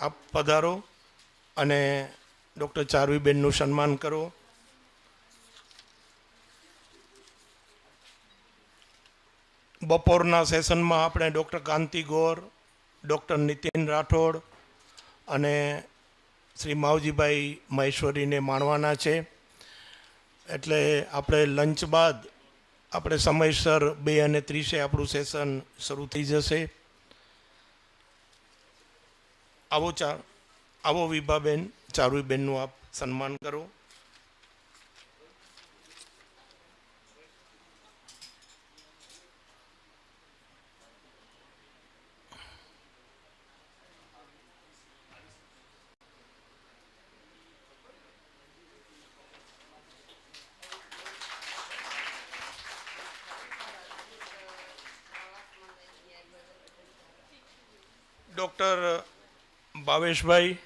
આપ પધારો અને ડૉક્ટર ચારુબેનનું સન્માન કરો. બપોરના સેશનમાં આપણે ડૉક્ટર કાંતિ ગોર, ડૉક્ટર નીતિન રાઠોડ અને શ્રી માવજીભાઈ મહેશ્વરીને માણવાના છે. એટલે આપણે લંચ બાદ આપણે સમયસર 2:30 આપણું સેશન શરૂ થઈ જશે. આવો વિભાબેન, ચારુબેનનું આપ સન્માન કરો. ડૉક્ટર ભાવેશભાઈ,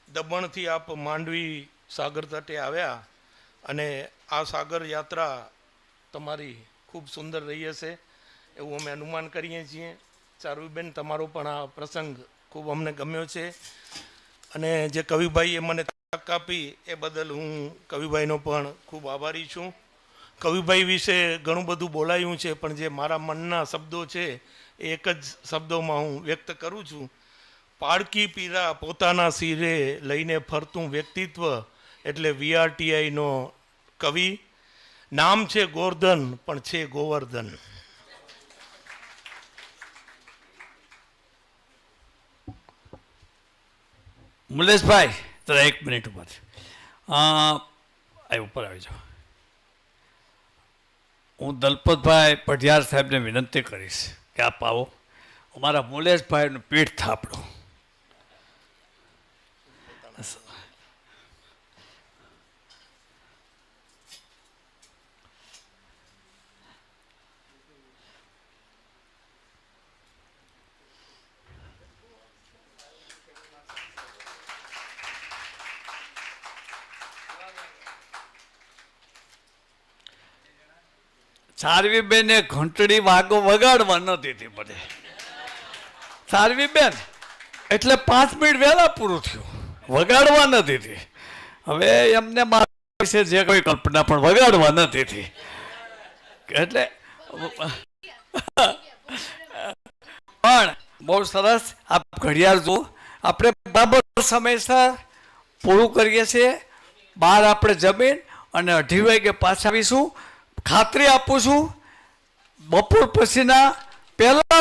દમણથી આપ માંડવી સાગર તટે આવ્યા અને આ સાગર યાત્રા તમારી ખૂબ સુંદર રહી હશે એવું અમે અનુમાન કરીએ છીએ. ચારુબેન, તમારો પણ આ પ્રસંગ ખૂબ અમને ગમ્યો છે અને જે કવિભાઈએ મને તક આપી એ બદલ હું કવિભાઈનો પણ ખૂબ આભારી છું. કવિભાઈ વિશે ઘણું બધું બોલાયું છે, પણ જે મારા મનના શબ્દો છે એક જ શબ્દોમાં હું વ્યક્ત કરું છું. પાળકી પીરા પોતાના શિરે લઈને ફરતું વ્યક્તિત્વ એટલે VRTIનો કવિ. નામ છે ગોર્ધન પણ છે ગોવર્ધન. મુલેશભાઈ, જરા 1 મિનિટ ઉપર આવી જાઓ. હું દલપતભાઈ પઢિયાર સાહેબને વિનંતી કરીશ કે આપ આવો. અમારા મુલેશભાઈનું પીઠ થાપડો. ચારવીબેને ઘંટડી વાગો વગાડવા ન દીધી મને. ચારવીબેન એટલે 5 મિનિટ વહેલા પૂરું થયું, વગાડવા ન દીધી. હવે એમને મારા વિશે જે કોઈ કલ્પના પણ વગાડવા ન દીધી. એટલે પણ બહુ સરસ. આપ ઘડિયાળ જુઓ, આપણે બરાબર સમયસર પૂરું કરીએ છીએ. 12 આપણે જમીન અને 2:30 વાગે પાછા આવીશું. ખાતરી આપું છું, બપોર પછીના પહેલા